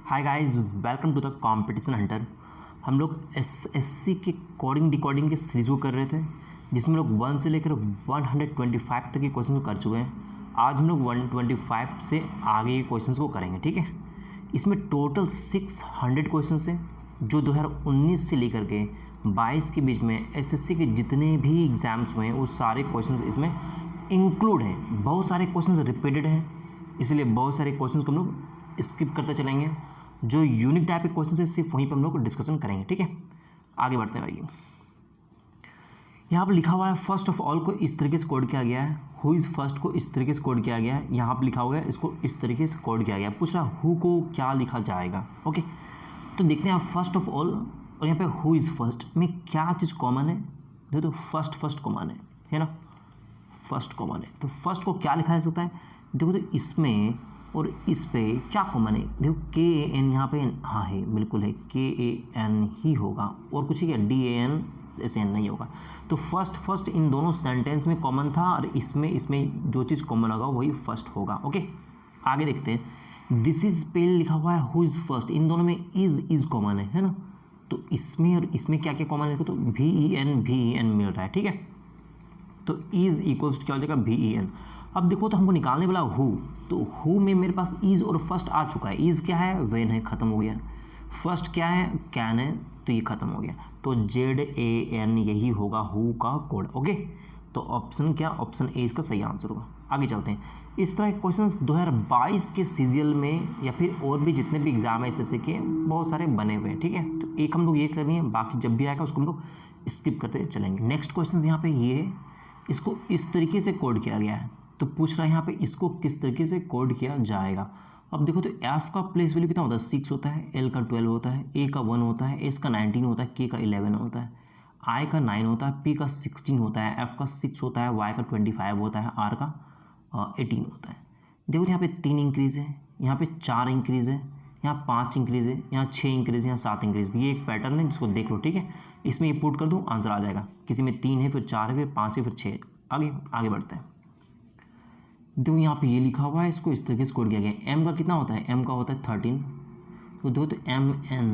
Hi guys, welcome to the competition hunter. हम लोग SSC के कोडिंग डिकोडिंग के सीरीज को कर रहे थे, जिसमें लोग 1 से लेकर 125 तक के क्वेश्चन कर चुके हैं। आज हम लोग 125 से आगे के क्वेश्चन को करेंगे, ठीक है। इसमें टोटल 600 क्वेश्चन हैं जो 2019 से लेकर के 22 के बीच में एसएससी के जितने भी एग्ज़ाम्स हुए हैं वो सारे क्वेश्चन इसमें इंक्लूड हैं। बहुत सारे क्वेश्चन रिपीटेड हैं, इसलिए बहुत सारे क्वेश्चन को हम लोग स्किप करते चलेंगे। जो यूनिक टाइप के क्वेश्चन है सिर्फ वहीं पर हम लोग डिस्कशन करेंगे, ठीक है। आगे बढ़ते हैं भाई। यहाँ पर लिखा हुआ है फर्स्ट ऑफ ऑल को इस तरीके से कोड किया गया है। हु इज़ फर्स्ट को इस तरीके से कोड किया गया है। यहाँ पर लिखा हुआ है इसको इस तरीके से कोड किया गया है। पूछ रहा हु को क्या लिखा जाएगा, ओके। तो देखते हैं फर्स्ट ऑफ ऑल, और यहाँ पे हु इज़ फर्स्ट में क्या चीज़ कॉमन है। देखो तो फर्स्ट कॉमन है ना, फर्स्ट कॉमन है। तो फर्स्ट को क्या लिखा जा सकता है। देखो तो इसमें और इस पे क्या कॉमन है। देखो KAN यहाँ पे हाँ है, बिल्कुल है, KAN ही होगा और कुछ ही क्या DAN ऐसे एन नहीं होगा। तो फर्स्ट इन दोनों सेंटेंस में कॉमन था और इसमें जो चीज़ कॉमन होगा वही फर्स्ट होगा, ओके। आगे देखते हैं। दिस इज पे लिखा हुआ है हु इज़ फर्स्ट, इन दोनों में इज़ कॉमन है ना। तो इसमें और इसमें क्या क्या कॉमन है, तो VEN मिल रहा है, ठीक है। तो इज़ इक्वल्स टू क्या हो जाएगा VEN। अब देखो तो हमको निकालने वाला हु, तो हु में मेरे पास इज़ और फर्स्ट आ चुका है। इज़ क्या है, वेन है, ख़त्म हो गया। फर्स्ट क्या है, कैन है, तो ये ख़त्म हो गया। तो ZAN यही होगा हु का कोड, ओके। तो ऑप्शन क्या, ऑप्शन ए इसका सही आंसर होगा। आगे चलते हैं। इस तरह के क्वेश्चंस 2022 के सीजीएल में या फिर और भी जितने भी एग्जाम है एसएससी के बहुत सारे बने हुए हैं, ठीक है। तो एक हम लोग ये कर रहे हैं, बाकी जब भी आएगा उसको हम लोग स्किप करते चलेंगे। नेक्स्ट क्वेश्चन यहाँ पे ये है, इसको इस तरीके से कोड किया गया है। तो पूछ रहा है यहाँ पे इसको किस तरीके से कोड किया जाएगा। अब देखो तो एफ का प्लेस वैल्यू कितना होता है, 6 होता है, एल का 12 होता है, ए का 1 होता है, एस का 19 होता है, के का 11 होता है, आई का 9 होता है, पी का 16 होता है, एफ का 6 होता है, वाई का 25 होता है, आर का 18 होता है। देखो तो यहाँ पे 3 इंक्रीज़ है, यहाँ पे 4 इंक्रीज़ है, यहाँ 5 इंक्रीज़ है, यहाँ 6 इंक्रीज़ है, यहाँ 7 इंक्रीज़। ये एक पैटर्न है जिसको देख लो, ठीक है। इसमें ये पुट कर दूँ आंसर आ जाएगा। किसी में 3 है, फिर 4 है, फिर 5 है, फिर 6। आगे बढ़ते हैं। देखो यहाँ पे ये लिखा हुआ है, इसको इस तरीके से कोड किया गया है। एम का कितना होता है, एम का होता है 13। तो देखो तो MN,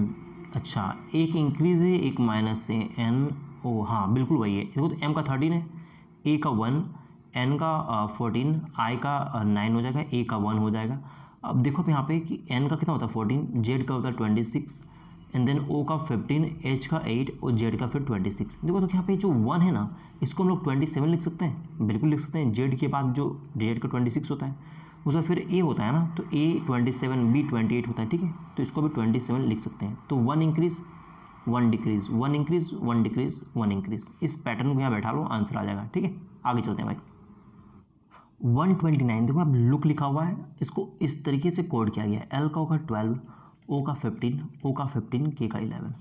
अच्छा एक इंक्रीज़ है एक माइनस है, NO, हाँ बिल्कुल वही है। देखो तो एम का 13 है, ए का 1, एन का 14, आई का 9 हो जाएगा, ए का 1 हो जाएगा। अब देखो यहाँ पे कि एन का कितना होता है 14, जेड का होता है 26, एंड देन ओ का 15, एच का 8 और जेड का फिर 26। देखो तो यहाँ पे जो 1 है ना, इसको हम लोग 27 लिख सकते हैं, बिल्कुल लिख सकते हैं। जेड के बाद जो जेड का 26 होता है उसका फिर ए होता है ना, तो A 27, B 28 होता है, ठीक है। तो इसको भी 27 लिख सकते हैं। तो 1 increase 1 decrease, 1 increase 1 decrease 1 increase. इस पैटर्न को यहाँ बैठा लो, आंसर आ जाएगा, ठीक है। आगे चलते हैं भाई। 129 देखो अब लुक लिखा हुआ है, इसको इस तरीके से कोड किया गया है। एल का होगा 12, ओ का 15, ओ का 15, के का 11।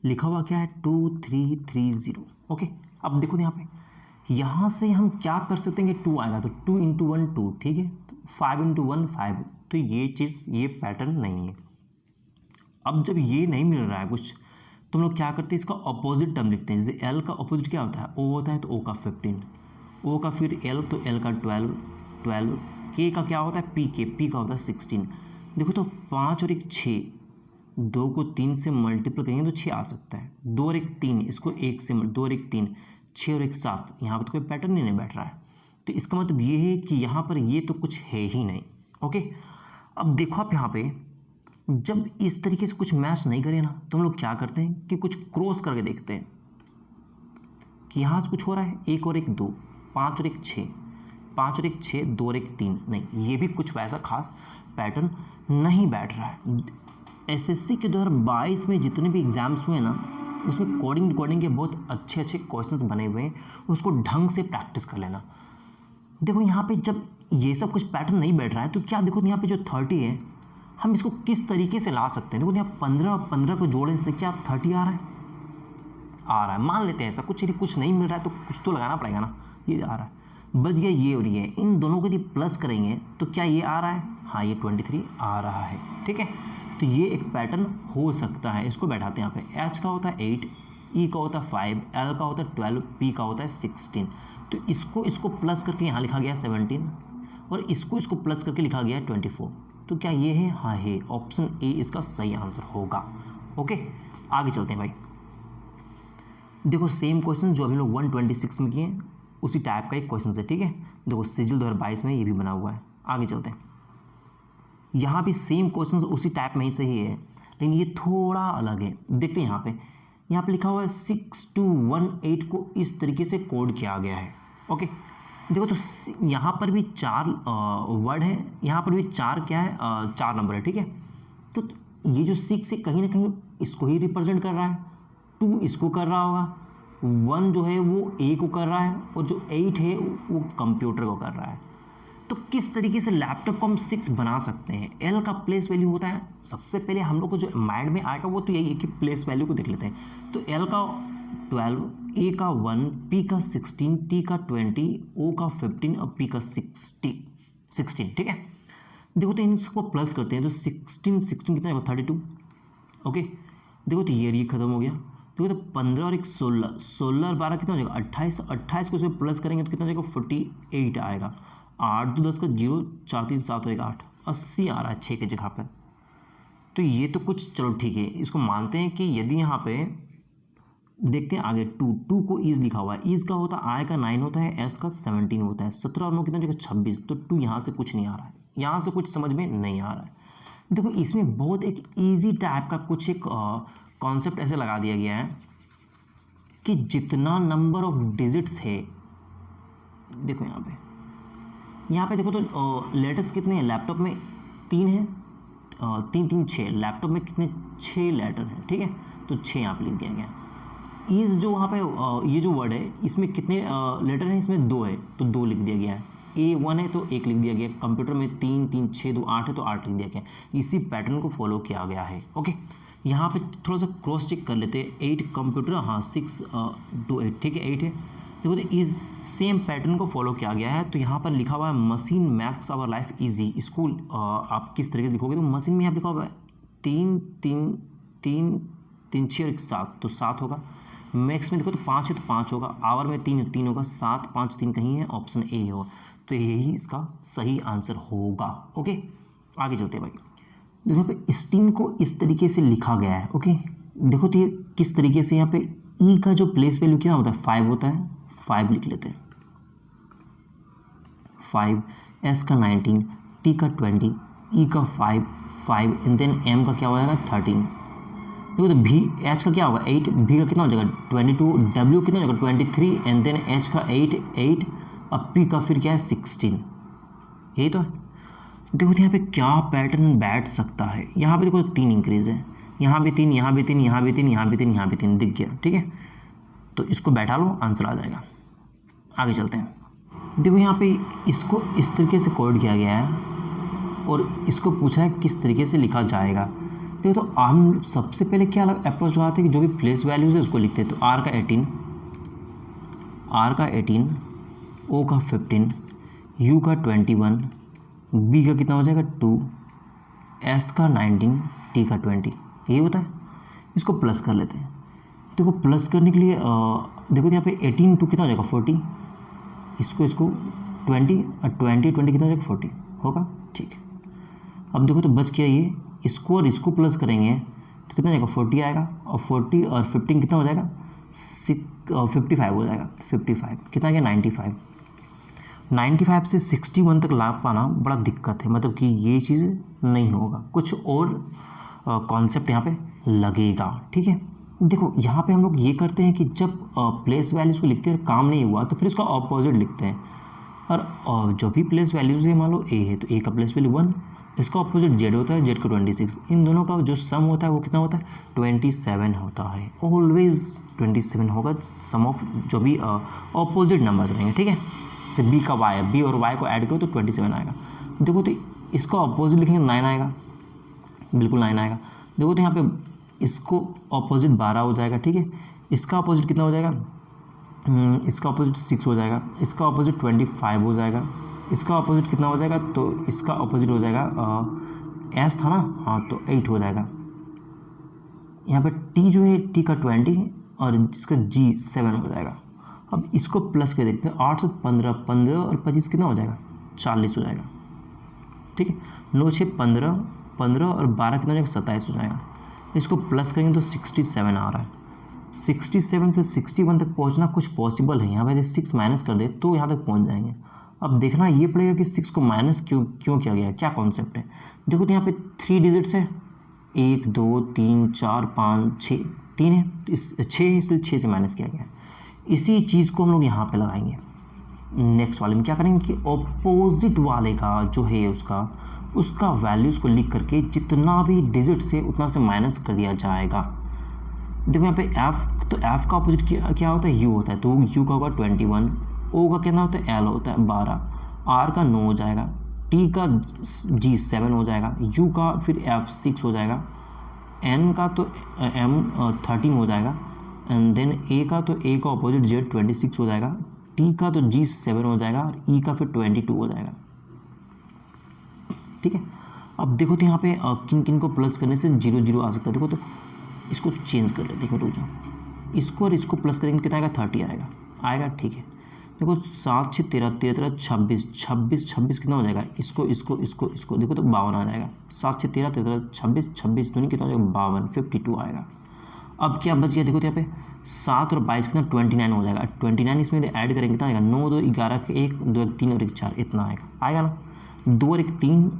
लिखा हुआ क्या है 2330, ओके। अब देखो यहाँ पे, यहाँ से हम क्या कर सकते हैं कि 2 आएगा, तो 2 × 1 2, ठीक है। तो 5 × 1 5। तो ये चीज़, ये पैटर्न नहीं है। अब जब ये नहीं मिल रहा है कुछ, तो हम लोग क्या करते हैं, इसका अपोजिट टर्म लिखते हैं। जैसे एल का अपोजिट क्या होता है, ओ होता है, तो ओ का 15, ओ का फिर एल, तो एल का 12, के का क्या होता है पी का होता है 16। देखो तो 5 और 1 6, 2 को 3 से मल्टीपल करेंगे तो 6 आ सकता है। 2 और 1 3, इसको 1 से 2 और 1 3, 6 और 1 7। यहाँ पर तो कोई पैटर्न नहीं बैठ रहा है, तो इसका मतलब ये है कि यहाँ पर ये तो कुछ है ही नहीं, ओके। अब देखो आप यहाँ पे जब इस तरीके से कुछ मैच नहीं करे ना, तो हम लोग क्या करते हैं कि कुछ क्रॉस करके देखते हैं कि यहाँ से कुछ हो रहा है। 1 और 1 2, 5 और 1 6, 5 और 1 6, 2 और 1 3। नहीं, ये भी कुछ वैसा खास पैटर्न नहीं बैठ रहा है। एसएससी के 2022 में जितने भी एग्ज़ाम्स हुए ना, उसमें कोडिंग के बहुत अच्छे क्वेश्चंस बने हुए हैं, उसको ढंग से प्रैक्टिस कर लेना। देखो यहाँ पे जब ये सब कुछ पैटर्न नहीं बैठ रहा है, तो क्या देखो यहाँ पे जो 30 है, हम इसको किस तरीके से ला सकते हैं। देखो यहाँ 15 को जोड़ने से क्या 30 आ रहा है। मान लेते हैं ऐसा कुछ, यदि कुछ नहीं मिल रहा है तो कुछ तो लगाना पड़ेगा ना। ये आ रहा है, बच गया ये और ये, इन दोनों को यदि प्लस करेंगे तो क्या ये आ रहा है, हाँ ये 23 आ रहा है, ठीक है। तो ये एक पैटर्न हो सकता है। इसको बैठाते हैं यहाँ पे। एच का होता है 8, ई का होता है 5, एल का होता है 12, पी का होता है 16। तो इसको प्लस करके यहाँ लिखा गया 17, और इसको प्लस करके लिखा गया 24। तो क्या ये है? हाँ है, ऑप्शन ए इसका सही आंसर होगा। ओके, आगे चलते हैं भाई। देखो सेम क्वेश्चन जो अभी लोग 126 में किए हैं उसी टाइप का एक क्वेश्चन है, ठीक है। देखो सिजिल 2022 में ये भी बना हुआ है। आगे चलते हैं, यहाँ भी सेम क्वेश्चन उसी टाइप में ही सही है, लेकिन ये थोड़ा अलग है। देखते हैं यहाँ पे लिखा हुआ है 6218 को इस तरीके से कोड किया गया है। ओके, देखो तो यहाँ पर भी 4 वर्ड है, यहाँ पर भी 4 क्या है, 4 नंबर है, ठीक है। तो ये जो 6 है कहीं ना कहीं इसको ही रिप्रेजेंट कर रहा है, 2 इसको कर रहा होगा, 1 जो है वो ए को कर रहा है, और जो 8 है वो कंप्यूटर को कर रहा है। तो किस तरीके से लैपटॉप को हम 6 बना सकते हैं? एल का प्लेस वैल्यू होता है, सबसे पहले हम लोग को जो माइंड में आएगा वो तो यही है कि प्लेस वैल्यू को देख लेते हैं। तो एल का 12, ए का 1, पी का 16, टी का 20, ओ का 15 और पी का 16, ठीक है। देखो तो इन सबको प्लस करते हैं तो 16 कितना होगा? 32। ओके, देखो तो ये खत्म हो गया। देखो तो 15 और 1 16, 16 और 12 कितना हो जाएगा? 28, 28 को इसमें प्लस करेंगे तो कितना हो जाएगा? 48 आएगा। 8 2 10 का 0, 4 3 7 और 1 8, 80 आ रहा है 6 की जगह पर। तो ये तो कुछ चलो ठीक है, इसको मानते हैं कि यदि यहाँ पे देखते हैं आगे 2 को ईज लिखा हुआ है, ईज का होता है आई का 9 होता है, एस का 17 होता है, 17 और 9 कितना जगह 26, तो 2 यहाँ से कुछ नहीं आ रहा है, यहाँ से कुछ समझ में नहीं आ रहा है। देखो इसमें बहुत एक ईजी टाइप का कुछ एक कॉन्सेप्ट ऐसे लगा दिया गया है कि जितना नंबर ऑफ डिजिट्स है, देखो यहाँ पे देखो तो लेटर्स कितने हैं? लैपटॉप में 3 है, 3 3 6, लैपटॉप में कितने? 6 लेटर हैं, ठीक है। तो 6 यहाँ पे लिख दिया गया। इस जो वहाँ पे ये जो वर्ड है इसमें कितने लेटर हैं? इसमें 2 है तो 2 लिख दिया गया है। ए 1 है तो 1 लिख दिया गया। कंप्यूटर में 3 3 6 2 8 है तो 8 लिख दिया गया। इसी पैटर्न को फॉलो किया गया है। ओके, यहाँ पे थोड़ा सा क्रॉस चेक कर लेते हैं। 8 कंप्यूटर, हाँ 6 2 8, ठीक है 8 है। देखो तो इस सेम पैटर्न को फॉलो किया गया है। तो यहाँ पर लिखा हुआ है machine makes our life easy. इसको आप किस तरीके से लिखोगे? तो मशीन में यहाँ लिखा हुआ है 3 3 3 3 6 और 7, तो 7 होगा। मैक्स में देखो तो 5 है तो 5 होगा। आवर में 3 3 होगा। 7 5 3 कहीं है, ऑप्शन ए होगा। तो यही इसका सही आंसर होगा। ओके, आगे चलते हैं भाई। देखो यहाँ पे स्टीम को इस तरीके से लिखा गया है। ओके, देखो तो ये किस तरीके से, यहाँ पे ई का जो प्लेस वैल्यू क्या होता है? 5 होता है, 5 लिख लेते हैं 5, एस का 19, टी का 20, ई का 5 5 एंड देन एम का क्या हो जाएगा? 13। देखो तो भी एच का क्या होगा? 8, भी का कितना हो जाएगा? 22, डब्ल्यू कितना हो जाएगा? 23 एंड देन एच का 8 और पी का फिर क्या है? 16। यही तो है। देखो तो यहाँ पे क्या पैटर्न बैठ सकता है? यहाँ पे देखो 3 इंक्रीज है, यहाँ भी 3, यहाँ भी 3, यहाँ भी 3, यहाँ भी 3, यहाँ भी 3 दिख गया, ठीक है। तो इसको बैठा लो, आंसर आ जाएगा। आगे चलते हैं। देखो यहाँ पे इसको इस तरीके से कोड किया गया है और इसको पूछा है किस तरीके से लिखा जाएगा। देखो तो हम सबसे पहले क्या अलग अप्रोच लगाते हैं कि जो भी प्लेस वैल्यूज है उसको लिखते हैं। तो आर का 18, ओ का 15, यू का 21, बी का कितना हो जाएगा? 2, एस का 19, टी का 20, यही होता है। इसको प्लस कर लेते हैं। देखो प्लस करने के लिए देखो तो यहाँ पे 18 टू कितना हो जाएगा? 40, इसको 20 और 20 कितना हो जाएगा? 40 होगा, ठीक है। अब देखो तो बच गया ये, इसको और इसको प्लस करेंगे तो कितना जाएगा? 40 आएगा, और 40 और 15 कितना हो जाएगा? 55 हो जाएगा। 55 कितना आ गया? 95। 95 से 61 तक ला पाना बड़ा दिक्कत है, मतलब कि ये चीज़ नहीं होगा, कुछ और कॉन्सेप्ट यहाँ पे लगेगा, ठीक है। देखो यहाँ पे हम लोग ये करते हैं कि जब प्लेस वैल्यूज़ को लिखते हैं काम नहीं हुआ तो फिर उसका ऑपोजिट लिखते हैं। और जो भी प्लेस वैल्यूज़ है, मान लो ए है तो ए का प्लेस वैल्यू 1, इसका ऑपोजिट जेड होता है, जेड का 26, इन दोनों का जो सम होता है वो कितना होता है? 27 होता है। ऑलवेज 27 होगा सम ऑफ जो भी ऑपोजिट नंबर्स रहेंगे, ठीक है। जैसे बी का वाई है, बी और वाई को ऐड करो तो 27 आएगा। देखो तो इसका ऑपोजिट लिखेंगे 9 आएगा, बिल्कुल 9 आएगा। देखो तो यहाँ पे इसको ऑपोजिट 12 हो जाएगा, ठीक है। इसका ऑपोजिट कितना हो जाएगा? इसका ऑपोजिट 6 हो जाएगा, इसका ऑपोजिट 25 हो जाएगा, इसका ऑपोजिट कितना हो जाएगा? तो इसका ऑपोजिट हो जाएगा एस था ना, हाँ तो 8 हो जाएगा। यहाँ पे टी जो है टी का 20 और इसका जी 7 हो जाएगा। अब इसको प्लस कर देखते हैं, 8 से 15 और 25 कितना हो जाएगा? 40 हो जाएगा, ठीक है। 9 6 15, 15 और 12 कितना हो जाएगा 27 हो जाएगा। इसको प्लस करेंगे तो 67 आ रहा है। 67 से 61 तक पहुंचना कुछ पॉसिबल है। यहाँ पे 6 माइनस कर दे तो यहाँ तक पहुंच जाएंगे। अब देखना ये पड़ेगा कि 6 को माइनस क्यों किया गया है, क्या कॉन्सेप्ट है। देखो तो यहाँ पे 3 डिजिट्स है, 1 2 3 4 5 6, 3 है, इस 6 है इसलिए 6 से माइनस किया गया है। इसी चीज़ को हम लोग यहाँ पे लगाएंगे। नेक्स्ट वाले में क्या करेंगे कि ऑपोजिट वाले का जो है उसका वैल्यूज़ को लिख करके जितना भी डिजिट से उतना से माइनस कर दिया जाएगा। देखो यहाँ पे f, तो f का अपोजिट क्या होता है, u होता है, तो u का होगा 21, o का कितना होता है l होता है 12, r का 9 हो जाएगा, t का g 7 हो जाएगा, u का फिर f 6 हो जाएगा, n का तो m 13 हो जाएगा, एंड देन a का तो a का अपोजिट z 26 हो जाएगा, t का तो g 7 हो जाएगा और e का फिर 22 हो जाएगा। ठीक है। अब देखो तो यहाँ पे किन किन को प्लस करने से 0 0 आ सकता है। देखो तो इसको चेंज कर लेते हैं, रुक जाओ, इसको और इसको प्लस करेंगे कितना आएगा 30 आएगा। ठीक है। देखो 7 6 13 13 26 26 26 कितना हो जाएगा, इसको देखो तो 52 आ जाएगा। 7 6 13 13 26 26 दूनी कितना हो जाएगा 52, 52 आएगा। अब क्या बच गया, देखो तो यहाँ पे 7 और 22 कितना 29 हो जाएगा। 29 इसमें ऐड करेंगे कितना आएगा, 9 2 11 1 2 1 3 और 1 4 इतना आएगा ना। 2 और 1 3,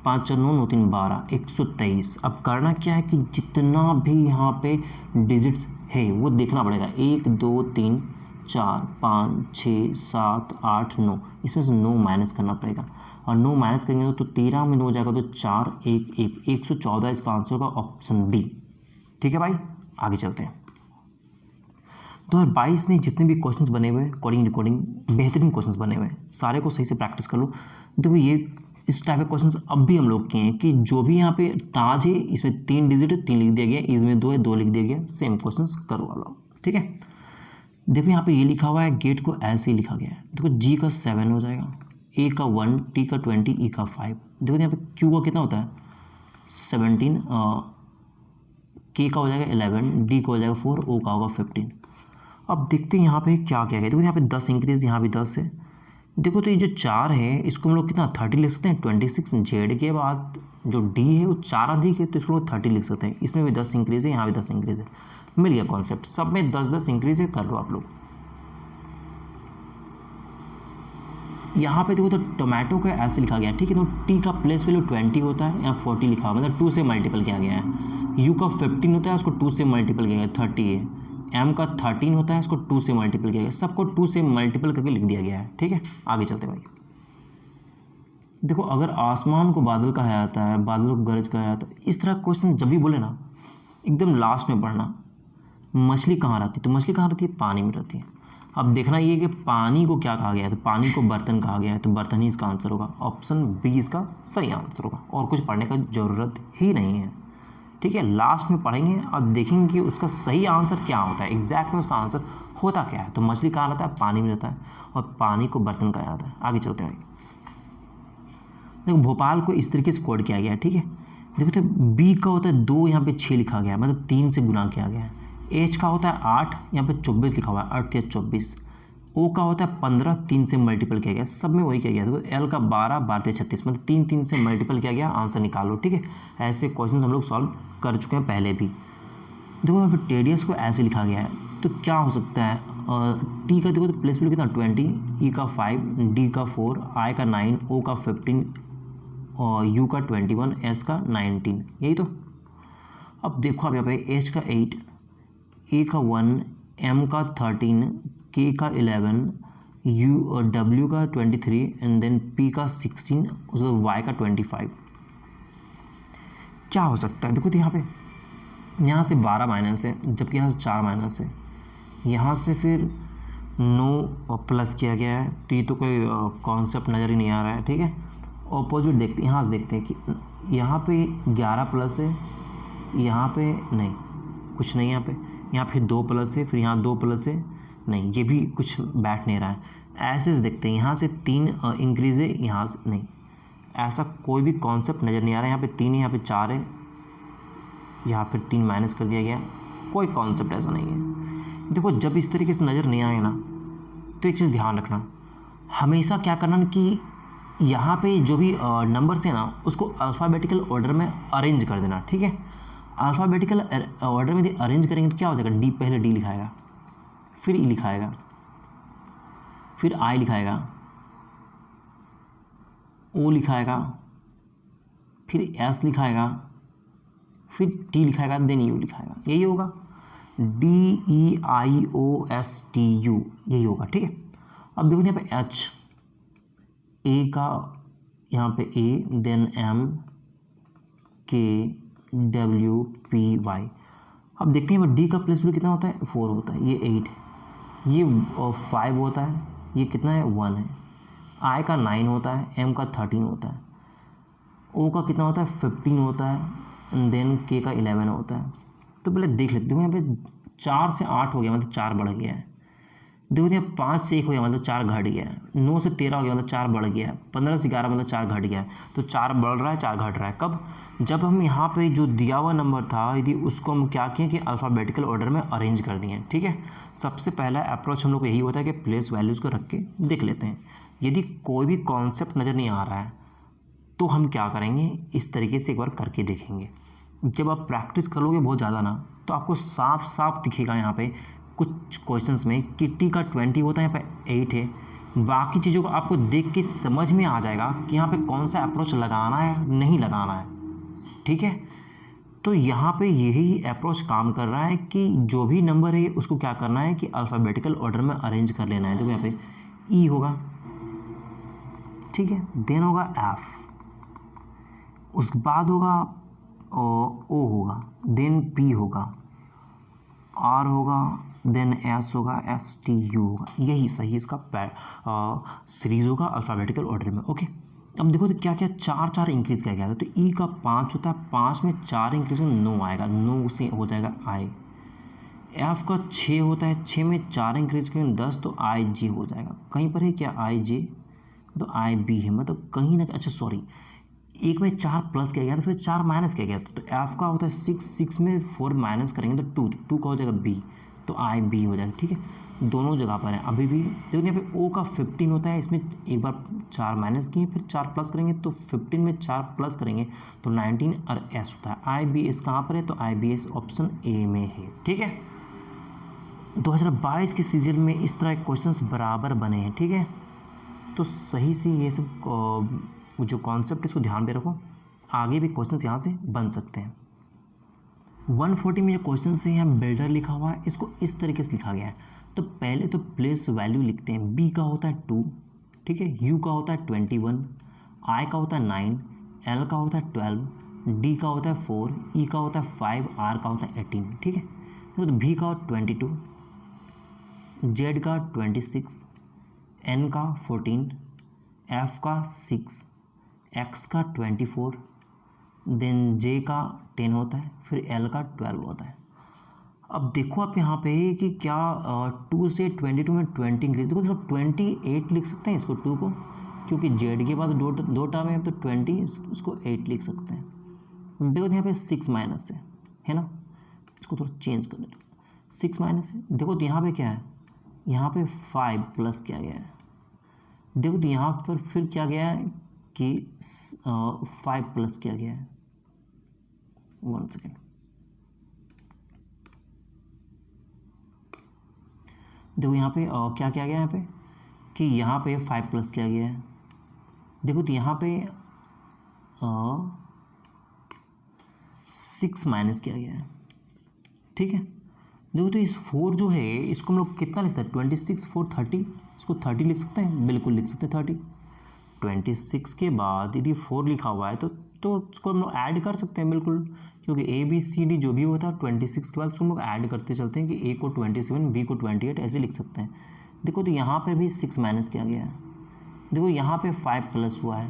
5 4 9 9 3 12, 123। अब करना क्या है कि जितना भी यहाँ पे डिजिट्स है वो देखना पड़ेगा, 1 2 3 4 5 6 7 8 9, इसमें से 9 माइनस करना पड़ेगा और 9 माइनस करेंगे तो 13 में 9 हो जाएगा तो 4 1 1 114। इसका आंसर होगा ऑप्शन बी। ठीक है भाई, आगे चलते हैं। 2022 में जितने भी क्वेश्चंस बने हुए हैं कोडिंग रिकॉर्डिंग बेहतरीन क्वेश्चंस बने हुए हैं, सारे को सही से प्रैक्टिस कर लो। देखो ये इस टाइप के क्वेश्चंस अब भी हम लोग किए हैं कि जो भी यहाँ पे ताज है इसमें 3 डिजिट है 3 लिख दिया गया, इसमें 2 है 2 लिख दिया गया, सेम क्वेश्चंस करवा लो। ठीक है। देखो यहाँ पे ये लिखा हुआ है, गेट को ऐसे ही लिखा गया है। देखो जी का 7 हो जाएगा, ए का 1, टी का 20, ई का 5। देखो यहाँ पे क्यू का कितना होता है 17, के का हो जाएगा 11, डी का हो जाएगा 4, ओ का होगा 15। अब देखते हैं यहाँ पे क्या क्या है। देखो यहाँ पे 10 इंक्रीज, यहाँ भी 10 है। देखो तो ये जो 4 है इसको हम लोग कितना 30 लिख सकते हैं। 26 जेड के बाद जो डी है वो 4 अधिक है तो इसको 30 लिख सकते हैं। इसमें भी 10 इंक्रीज है, यहाँ भी 10 इंक्रीज है। मिल गया कॉन्सेप्ट, सब में 10-10 इंक्रीज है, कर लो आप लोग। यहाँ पे देखो तो टोमेटो का ऐसे लिखा गया है। ठीक है। तो टी का प्लेस वैल्यू 20 होता है, यहाँ 40 लिखा हुआ, मतलब 2 से मल्टीपल किया गया है। यू का 15 होता है, उसको 2 से मल्टीपल किया गया 30 है। एम का 13 होता है, इसको 2 से मल्टीपल किया गया, सबको 2 से मल्टीपल करके लिख दिया गया है। ठीक है। आगे चलते भाई। देखो अगर आसमान को बादल कहा जाता है, बादल को गरज कहा जाता है, इस तरह क्वेश्चन जब भी बोले ना एकदम लास्ट में पढ़ना। मछली कहाँ रहती है, तो मछली कहाँ रहती है, पानी में रहती है। अब देखना ये कि पानी को क्या कहा गया है, तो पानी को बर्तन कहा गया है, तो बर्तन ही इसका आंसर होगा। ऑप्शन बी इसका सही आंसर होगा, और कुछ पढ़ने का ज़रूरत ही नहीं है। ठीक है। लास्ट में पढ़ेंगे और देखेंगे कि उसका सही आंसर क्या होता है, एग्जैक्ट में उसका आंसर होता क्या है। तो मछली कहाँ रहता है, पानी में रहता है, और पानी को बर्तन कहा जाता है। आगे चलते हैं। देखो भोपाल को इस तरीके से कोड किया गया है। ठीक है। देखो तो बी का होता है 2, यहाँ पे 6 लिखा गया है, मतलब 3 से गुना किया गया है। एच का होता है 8, यहाँ पे 24 लिखा हुआ है, 8 या 24। ओ का होता है 15, 3 से मल्टीपल किया गया, सब में वही किया गया। देखो एल का 12, 12 36, मतलब 3 3 से मल्टीपल किया गया, आंसर निकालो। ठीक है। ऐसे क्वेश्चन हम लोग सॉल्व कर चुके हैं पहले भी। देखो यहाँ पे टेडियस को ऐसे लिखा गया है, तो क्या हो सकता है, टी का देखो तो प्लेस वैल्यू कितना 20, ई का 5, डी का 4, आई का 9, ओ का 15, और यू का 21, एस का 19, यही तो। अब देखो आप यहाँ पे एच का 8, ए का 1, एम का 13, के का 11, यू और डब्ल्यू का 23, एंड देन पी का 16, उसके बाद वाई का 25। क्या हो सकता है, देखो तो यहाँ पे यहाँ से 12 माइनस है, जबकि यहाँ से 4 माइनस है, यहाँ से फिर 9 प्लस किया गया है, तो ये तो कोई कॉन्सेप्ट नज़र ही नहीं आ रहा है। ठीक है। ऑपोजिट देखते हैं, यहाँ से देखते हैं कि यहाँ पे 11 प्लस है, यहाँ पे नहीं, कुछ नहीं, यहाँ फिर 2 प्लस है, फिर यहाँ 2 प्लस है, नहीं, ये भी कुछ बैठ नहीं रहा है। ऐसे से देखते हैं, यहाँ से 3 इंक्रीज है, यहाँ से नहीं, ऐसा कोई भी कॉन्सेप्ट नज़र नहीं आ रहा है। यहाँ पे 3 है, यहाँ पे 4 है, यहाँ फिर 3 माइनस कर दिया गया, कोई कॉन्सेप्ट ऐसा नहीं है। देखो जब इस तरीके से नज़र नहीं आए ना, तो एक चीज़ ध्यान रखना, हमेशा क्या करना कि यहाँ पे जो भी नंबर्स है ना उसको अल्फ़ाबेटिकल ऑर्डर में अरेंज कर देना, ठीक है। अल्फ़ाबेटिकल ऑर्डर में यदि अरेंज करेंगे तो क्या हो जाएगा, डी पहले डी लिखाएगा, फिर ई लिखाएगा, फिर आई लिखाएगा, ओ लिखाएगा, फिर एस लिखाएगा, फिर टी लिखाएगा, देन यू लिखाएगा। यही होगा DEIOSTU, यही होगा, ठीक है। अब देखो यहाँ पे एच, ए का यहाँ पे ए, then M, K, W, P, Y। अब देखते हैं डी का प्लेस वैल्यू कितना होता है, 4 होता है, ये 8 है, ये 5 होता है, ये कितना है, 1 है। आई का 9 होता है, M का 13 होता है, ओ का कितना होता है, 15 होता है, एंड देन के का 11 होता है। तो पहले देख लेते हो, यहाँ पे 4 से 8 हो गया मतलब 4 बढ़ गया है। देखो यहाँ 5 से 1 हो गया मतलब 4 घट गया है, 9 से 13 हो गया मतलब 4 बढ़ गया है, 15 से 11 मतलब 4 घट गया है। तो 4 बढ़ रहा है, 4 घट रहा है। कब, जब हम यहाँ पे जो दिया हुआ नंबर था यदि उसको हम क्या किए कि अल्फ़ाबेटिकल ऑर्डर में अरेंज कर दिए, ठीक है। सबसे पहला अप्रोच हम लोग को यही होता है कि प्लेस वैल्यूज़ को रख के देख लेते हैं। यदि कोई भी कॉन्सेप्ट नज़र नहीं आ रहा है तो हम क्या करेंगे, इस तरीके से एक बार करके देखेंगे। जब आप प्रैक्टिस करोगे बहुत ज़्यादा ना तो आपको साफ साफ दिखेगा यहाँ पे कुछ क्वेश्चंस में कि टी का 20 होता है, यहाँ पे 8 है। बाकी चीज़ों को आपको देख के समझ में आ जाएगा कि यहाँ पे कौन सा अप्रोच लगाना है, नहीं लगाना है, ठीक है। तो यहाँ पे यही अप्रोच काम कर रहा है कि जो भी नंबर है उसको क्या करना है कि अल्फ़ाबेटिकल ऑर्डर में अरेंज कर लेना है। देखो यहाँ पे ई होगा, ठीक है, देन होगा एफ, उसके बाद होगा ओ होगा, देन पी होगा, आर होगा, देन एस होगा, STU होगा। यही सही इसका सीरीज होगा अल्फ़ाबेटिकल ऑर्डर में, ओके। अब देखो तो क्या क्या 4 इंक्रीज़ किया गया था। तो ई का 5 होता है, 5 में 4 इंक्रीज में 9 आएगा, 9 से हो जाएगा आई। एफ का 6 होता है, 6 में 4 इंक्रीज में 10, तो IG हो जाएगा। कहीं पर है क्या IG, तो IB है, मतलब कहीं ना, अच्छा सॉरी, एक में 4 प्लस किया गया तो फिर 4 माइनस किया गया। तो एफ का होता है 6, 6 में 4 माइनस करेंगे तो 2 का हो जाएगा B, तो IB हो जाएगा, ठीक है। दोनों जगह पर है अभी भी। देखो यहाँ पे O का 15 होता है, इसमें एक बार 4 माइनस किए फिर 4 प्लस करेंगे तो 15 में 4 प्लस करेंगे तो 19, और S होता है। IBS कहाँ पर है, तो IBS ऑप्शन A में है, ठीक है। 2022 के सीजन में इस तरह के क्वेश्चंस बराबर बने हैं, ठीक है। तो सही से ये सब जो कॉन्सेप्ट इसको ध्यान में रखो, आगे भी क्वेश्चंस यहाँ से बन सकते हैं। 140 में जो क्वेश्चन है यहाँ बिल्डर लिखा हुआ है, इसको इस तरीके से लिखा गया है। तो पहले तो प्लेस वैल्यू लिखते हैं। B का होता है 2, ठीक है, U का होता है 21, I का होता है 9, L का होता है 12, D का होता है 4, E का होता है 5, R का होता है 18, ठीक है। तो B का 22, Z का 26, N का 14, F का 6, X का 24, देन J का 10 होता है, फिर L का 12 होता है। अब देखो आप यहाँ पे कि क्या 2 से 22 में 20 इंक्रीज, देखो 28 लिख सकते हैं इसको 2 को, क्योंकि Z के बाद दो टर्म है तो 20, उसको 8 लिख सकते हैं। देखो यहाँ पे 6 माइनस है ना, इसको थोड़ा चेंज कर लेते, 6 माइनस है। देखो तो यहाँ पे क्या है, यहाँ पे 5 प्लस किया गया है। देखो तो यहाँ पर फिर क्या गया है कि 5 प्लस किया गया है। 1 सेकेंड, देखो यहाँ पे क्या किया गया है, यहाँ पे कि यहाँ पे 5 प्लस किया गया है। देखो तो यहाँ पे 6 माइनस किया गया है, ठीक है। देखो तो इस 4 जो है इसको हम लोग कितना लिख सकते हैं, 26 4 30, इसको 30 लिख सकते हैं, बिल्कुल लिख सकते हैं 30। 26 के बाद यदि 4 लिखा हुआ है तो उसको हम लोग ऐड कर सकते हैं बिल्कुल, क्योंकि ABCD जो भी होता है 26 के बाद उसको हम लोग ऐड करते चलते हैं कि A को 27, B को 28, ऐसे लिख सकते हैं। देखो तो यहाँ पर भी 6 माइनस किया गया है। देखो यहाँ पे 5 प्लस हुआ है,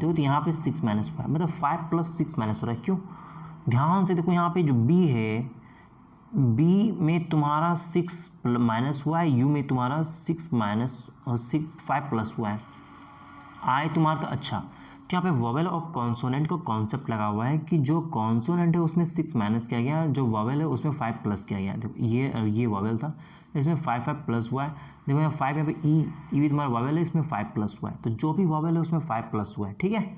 देखो तो यहाँ पे 6 माइनस हुआ है, मतलब 5 प्लस 6 माइनस हो रहा है। क्यों, ध्यान से देखो यहाँ पे जो B है, B में तुम्हारा 6 माइनस हुआ है, U में तुम्हारा 6 माइनस 5 प्लस हुआ है। I तुम्हारा तो अच्छा, तो यहाँ पे वोवेल और कॉन्सोनेंट का कॉन्सेप्ट लगा हुआ है कि जो कॉन्सोनेंट है उसमें 6 माइनस किया गया, जो वोवेल है उसमें 5 प्लस किया गया। देखो ये वोवेल था, इसमें 5 प्लस हुआ है। देखो यहाँ 5 यहाँ पे ई भी तुम्हारा वोवेल है, इसमें 5 प्लस हुआ है, तो जो भी वोवेल है उसमें 5 प्लस हुआ है। ठीक है,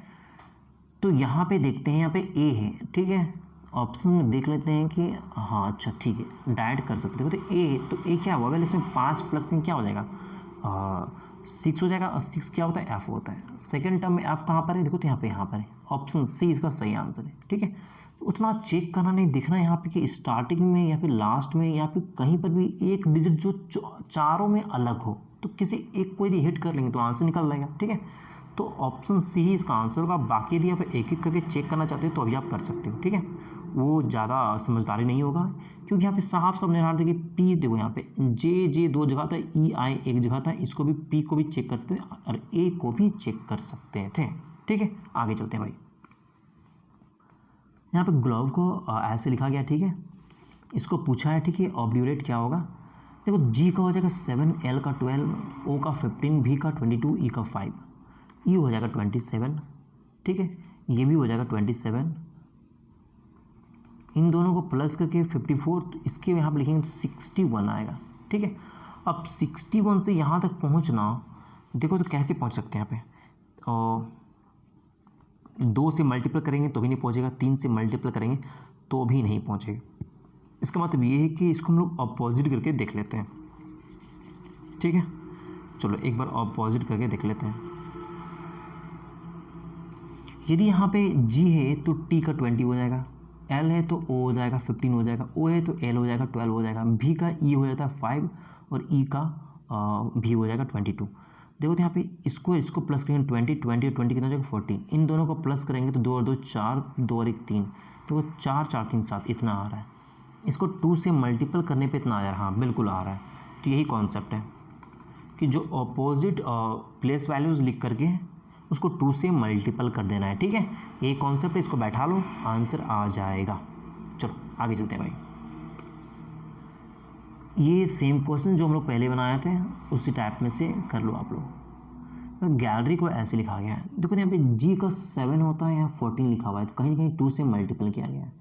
तो यहाँ पे देखते हैं, यहाँ पे ए है। ठीक है, ऑप्शन में देख लेते हैं कि हाँ अच्छा ठीक है, डायरेक्ट कर सकते हो। तो ए क्या है, वोवेल, इसमें 5 प्लस में क्या हो जाएगा, 6 हो जाएगा। और 6 क्या होता है, एफ होता है। सेकंड टर्म में एफ कहाँ पर है, देखो तो यहाँ पर है। ऑप्शन सी इसका सही आंसर है। ठीक है, उतना चेक करना नहीं, देखना यहाँ पे कि स्टार्टिंग में या फिर लास्ट में या फिर कहीं पर भी एक डिजिट जो चारों में अलग हो, तो किसी एक को यदि हिट कर लेंगे तो आंसर निकल जाएगा। ठीक है, तो ऑप्शन सी ही इसका आंसर होगा। बाकी यदि आप एक एक करके चेक करना चाहते हो तो अभी आप कर सकते हो। ठीक है, वो ज़्यादा समझदारी नहीं होगा, क्योंकि यहाँ पे साफ साफ निर्धारित है कि पी, देखो यहाँ पे जे 2 जगह था, ई आई 1 जगह था, इसको भी पी को भी चेक कर सकते थे और ए को भी चेक कर सकते थे। ठीक है, आगे चलते हैं भाई। यहाँ पे ग्लोव को ऐसे लिखा गया। ठीक है, इसको पूछा है, ठीक है, ऑब्ड्यूरेट क्या होगा। देखो जी का हो जाएगा 7, एल का 12, ओ का 15, भी का 22, ई का 5, ई हो जाएगा 27। ठीक है, ये भी हो जाएगा 27, इन दोनों को प्लस करके 54, तो इसके यहाँ पर लिखेंगे तो 61 आएगा। ठीक है, अब 61 से यहाँ तक पहुँचना, देखो तो कैसे पहुँच सकते हैं। यहाँ पे 2 से मल्टीपल करेंगे तो भी नहीं पहुँचेगा, 3 से मल्टीपल करेंगे तो भी नहीं पहुँचेगा। इसका मतलब ये है कि इसको हम लोग अपोजिट करके देख लेते हैं। ठीक है, चलो एक बार अपोजिट करके देख लेते हैं। यदि यहाँ पे G है तो T का 20 हो जाएगा, L है तो O हो जाएगा 15 हो जाएगा, O है तो L हो जाएगा 12 हो जाएगा, V का E हो जाता है 5 और E का V हो जाएगा 22। देखो तो यहाँ पे इसको प्लस करेंगे 20 और 20 कितना हो जाएगा 40, इन दोनों को प्लस करेंगे तो 2 और 2 4, 2 और 1 3, तो 4 4 3 7 इतना आ रहा है। इसको 2 से मल्टीपल करने पे इतना आ जा रहा है, हाँ बिल्कुल आ रहा है। तो यही कॉन्सेप्ट है कि जो अपोजिट प्लेस वैल्यूज़ लिख करके उसको 2 से मल्टीपल कर देना है। ठीक है, ये कॉन्सेप्ट है, इसको बैठा लो, आंसर आ जाएगा। चलो आगे चलते हैं भाई। ये सेम क्वेश्चन जो हम लोग पहले बनाए थे उसी टाइप में से कर लो आप लोग। गैलरी को ऐसे लिखा गया है, देखो यहाँ पे जी का 7 होता है, यहाँ 14 लिखा हुआ है, तो कहीं ना कहीं 2 से मल्टीपल किया गया है।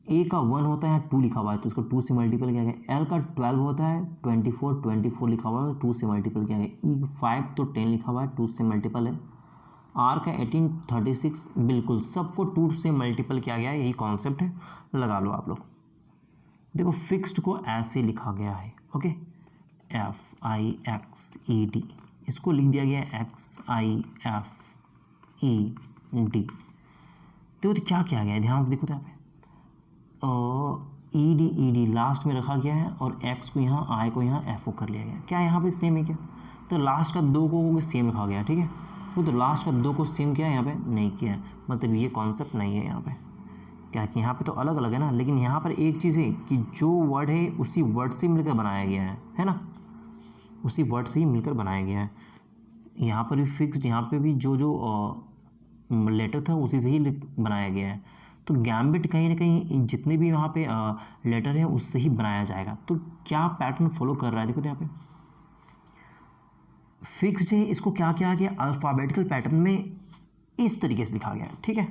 ए का 1 होता है, यहाँ 2 लिखा हुआ है, तो इसको 2 से मल्टीपल किया गया। एल का 12 होता है, 24 लिखा हुआ है, 2 से मल्टीपल किया गया। ई 5 तो 10 लिखा हुआ है, 2 से मल्टीपल है। आर का 18 36, बिल्कुल सबको 2 से मल्टीपल किया गया है, यही कॉन्सेप्ट है, लगा लो आप लोग। देखो फिक्स्ड को ऐसे लिखा गया है, ओके, FIXED, इसको लिख दिया गया है XIFED। देखो तो क्या किया गया है, ध्यान से देखो तो यहाँ पे ED लास्ट में रखा गया है और X को यहाँ, I को यहाँ FO कर लिया गया। क्या यहाँ पे सेम है क्या, तो लास्ट का 2 को सेम रखा गया। ठीक है, तो लास्ट का 2 को सेम किया है, यहाँ पे नहीं किया है, मतलब ये कॉन्सेप्ट नहीं है यहाँ पे। क्या कि यहाँ पे तो अलग अलग है ना, लेकिन यहाँ पर एक चीज़ है कि जो वर्ड है उसी वर्ड से मिलकर बनाया गया है ना, उसी वर्ड से ही मिलकर बनाया गया है। यहाँ पर भी फिक्स्ड, यहाँ पे भी जो लेटर था उसी से ही बनाया गया है। तो गैम्बिट कहीं ना कहीं जितने भी वहाँ पे लेटर है उससे ही बनाया जाएगा। तो क्या पैटर्न फॉलो कर रहा है, देखो तो यहाँ पे फिक्स्ड है, इसको क्या किया गया, अल्फ़ाबेटिकल पैटर्न में इस तरीके से लिखा गया है। ठीक है,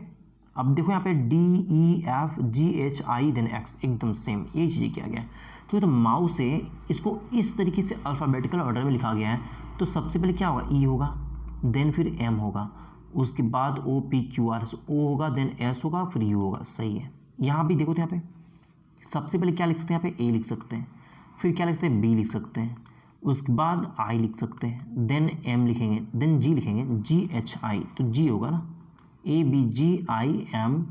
अब देखो यहाँ पे DEFGHI देन X, एकदम सेम यही चीज़ किया गया है। तो माउस है, इसको इस तरीके से अल्फ़ाबेटिकल ऑर्डर में लिखा गया है। तो सबसे पहले क्या होगा, E होगा, देन फिर M होगा, उसके बाद OPQR, O होगा, देन S होगा, फिर U होगा। सही है, यहाँ भी देखो तो यहाँ पे सबसे पहले क्या लिख सकते हैं, यहाँ पे A लिख सकते हैं, फिर क्या लिख सकते हैं, B लिख सकते हैं, उसके बाद I लिख सकते हैं, देन M लिखेंगे, देन G लिखेंगे, GHI, तो G होगा ना, ABGIM,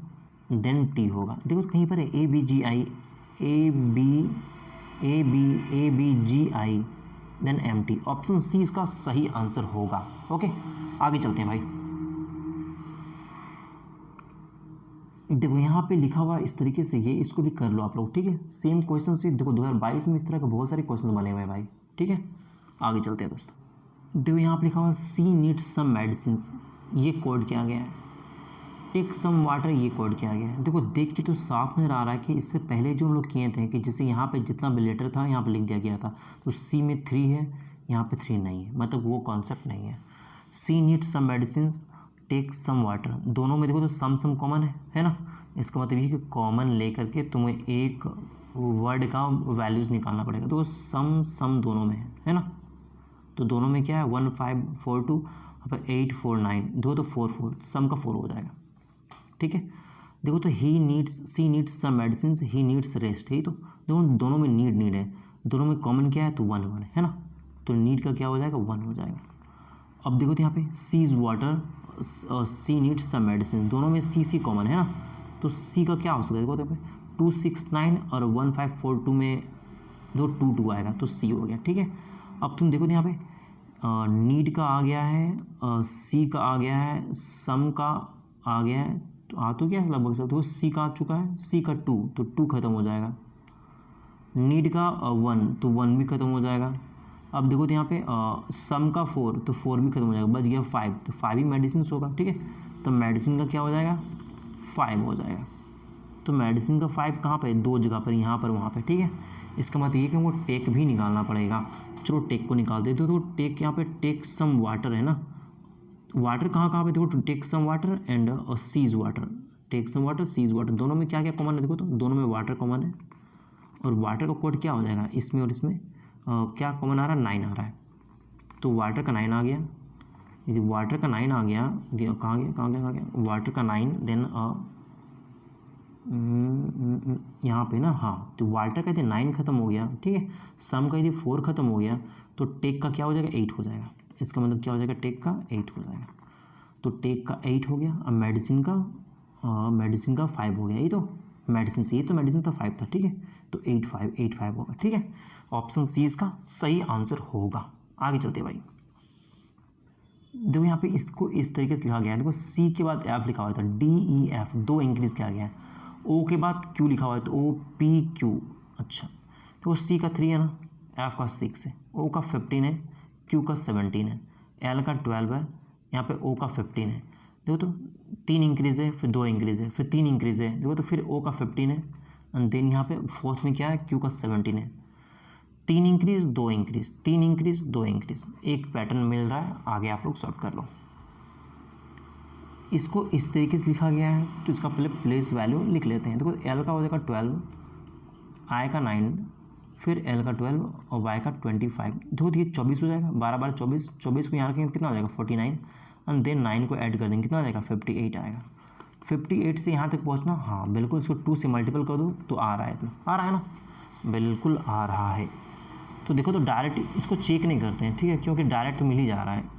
देन T होगा। देखो कहीं पर है ABGI, ABGI, then MT। Option C इसका सही आंसर होगा। ओके, आगे चलते हैं भाई। देखो यहाँ पे लिखा हुआ इस तरीके से, ये इसको भी कर लो आप लोग। ठीक है, सेम क्वेश्चन से, देखो 2022 में इस तरह के बहुत सारे क्वेश्चन बने हुए हैं भाई। ठीक है, आगे चलते हैं दोस्तों। देखो यहाँ पे लिखा हुआ सी नीड्स सम मेडिसिन, ये कोड किया गया है। टेक सम वाटर, ये कोड किया गया है। देखो देख के तो साफ नजर आ रहा है कि इससे पहले जो हम लोग किए थे कि जैसे यहाँ पे जितना भी लेटर था यहाँ पे लिख दिया गया था, तो सी में 3 है, यहाँ पे 3 नहीं है, मतलब वो कॉन्सेप्ट नहीं है। She needs some medicine, take some water, दोनों में देखो तो सम कॉमन है ना, इसका मतलब ये कि कॉमन लेकर के तुम्हें एक वर्ड का वैल्यूज़ निकालना पड़ेगा। तो सम दोनों में है ना, तो दोनों में क्या है 1542 अब 849, देखो तो 4 सम का 4 हो जाएगा। ठीक है, देखो तो she needs some medicine, he needs rest, यही तो देखो दोनों में नीड है, दोनों में कॉमन क्या है तो 1 है ना, तो नीड का क्या हो जाएगा 1 हो जाएगा। अब देखो तो यहाँ पे she is water, she needs some medicine, दोनों में सी कॉमन है ना, तो सी का क्या हो सकता है देखो तो यहाँ पे 269 और 1542 में दो 2 आएगा तो सी हो गया। ठीक है, अब तुम देखो तो यहाँ पे नीड का आ गया है, सी का आ गया है, सम का आ गया है, तो आ तो क्या लगभग सब, तो सी का आ चुका है, सी का 2 तो 2 खत्म हो जाएगा, नीड का 1 तो 1 भी खत्म हो जाएगा। अब देखो तो यहाँ पे सम का 4 तो 4 भी खत्म हो जाएगा, बच गया 5 तो 5 ही मेडिसिन होगा। ठीक है, तो मेडिसिन का क्या हो जाएगा 5 हो जाएगा, तो मेडिसिन का 5 कहाँ पे, 2 जगह पर, यहाँ पर वहाँ पे। ठीक है, इसका मतलब ये कि हमको टेक भी निकालना पड़ेगा। चलो टेक को निकाल देते तो टेक यहाँ पे टेक सम वाटर है ना, वाटर कहाँ पे देखो, take some water and sees water, take some water sees water, दोनों में क्या क्या कॉमन है देखो तो दोनों में वाटर कॉमन है, और वाटर का कोड क्या हो जाएगा इसमें और इसमें क्या कॉमन आ रहा है 9 आ रहा है, तो वाटर का 9 आ गया। यदि वाटर का 9 आ गया, कहाँ गया वाटर का 9, देन यहाँ पे ना, हाँ तो वाटर का यदि 9 खत्म हो गया, ठीक है, सम का यदि 4 खत्म हो गया तो टेक का क्या हो जाएगा 8 हो जाएगा। इसका मतलब क्या हो जाएगा टेक का 8 हो जाएगा, तो टेक का 8 हो गया। अब मेडिसिन का 5 हो गया, ये तो मेडिसिन से, ये तो मेडिसिन था 5 था। ठीक है, तो 8 होगा। ठीक है, ऑप्शन सी इसका सही आंसर होगा। आगे चलते भाई, देखो यहाँ पे इसको इस तरीके से लिखा गया है, देखो सी के बाद एफ लिखा हुआ था, डी ई एफ 2 इंक्रीज किया गया है, ओ के बाद क्यू लिखा हुआ है तो ओ पी क्यू। अच्छा, तो सी का 3 है ना, एफ का 6 है, ओ का 15 है, क्यू का 17 है, एल का 12 है, यहाँ पे ओ का 15 है। देखो तो 3 इंक्रीज है, फिर 2 इंक्रीज है, फिर 3 इंक्रीज है, देखो तो फिर ओ का 15 है, एंड देन यहाँ पे फोर्थ में क्या है क्यू का 17 है, 3 इंक्रीज 2 इंक्रीज, 3 इंक्रीज 2 इंक्रीज, एक पैटर्न मिल रहा है। आगे आप लोग सॉल्व कर लो। इसको इस तरीके से लिखा गया है, तो इसका पहले प्लेस वैल्यू लिख लेते हैं। देखो एल का हो जाएगा 12, आई का 9, फिर एल का 12 और वाई का 25। देखो ये 24 हो जाएगा, 12 24, 24 को यहाँ रखेंगे कितना हो जाएगा 49, एंड देन 9 को ऐड कर देंगे कितना हो जाएगा 58 आएगा। 58 से यहाँ तक पहुँचना, हाँ बिल्कुल, इसको 2 से मल्टीपल कर दो तो आ रहा है, इतना आ रहा है ना, बिल्कुल आ रहा है। तो देखो तो डायरेक्ट इसको चेक नहीं करते हैं, ठीक है, क्योंकि डायरेक्ट तो मिल ही जा रहा है।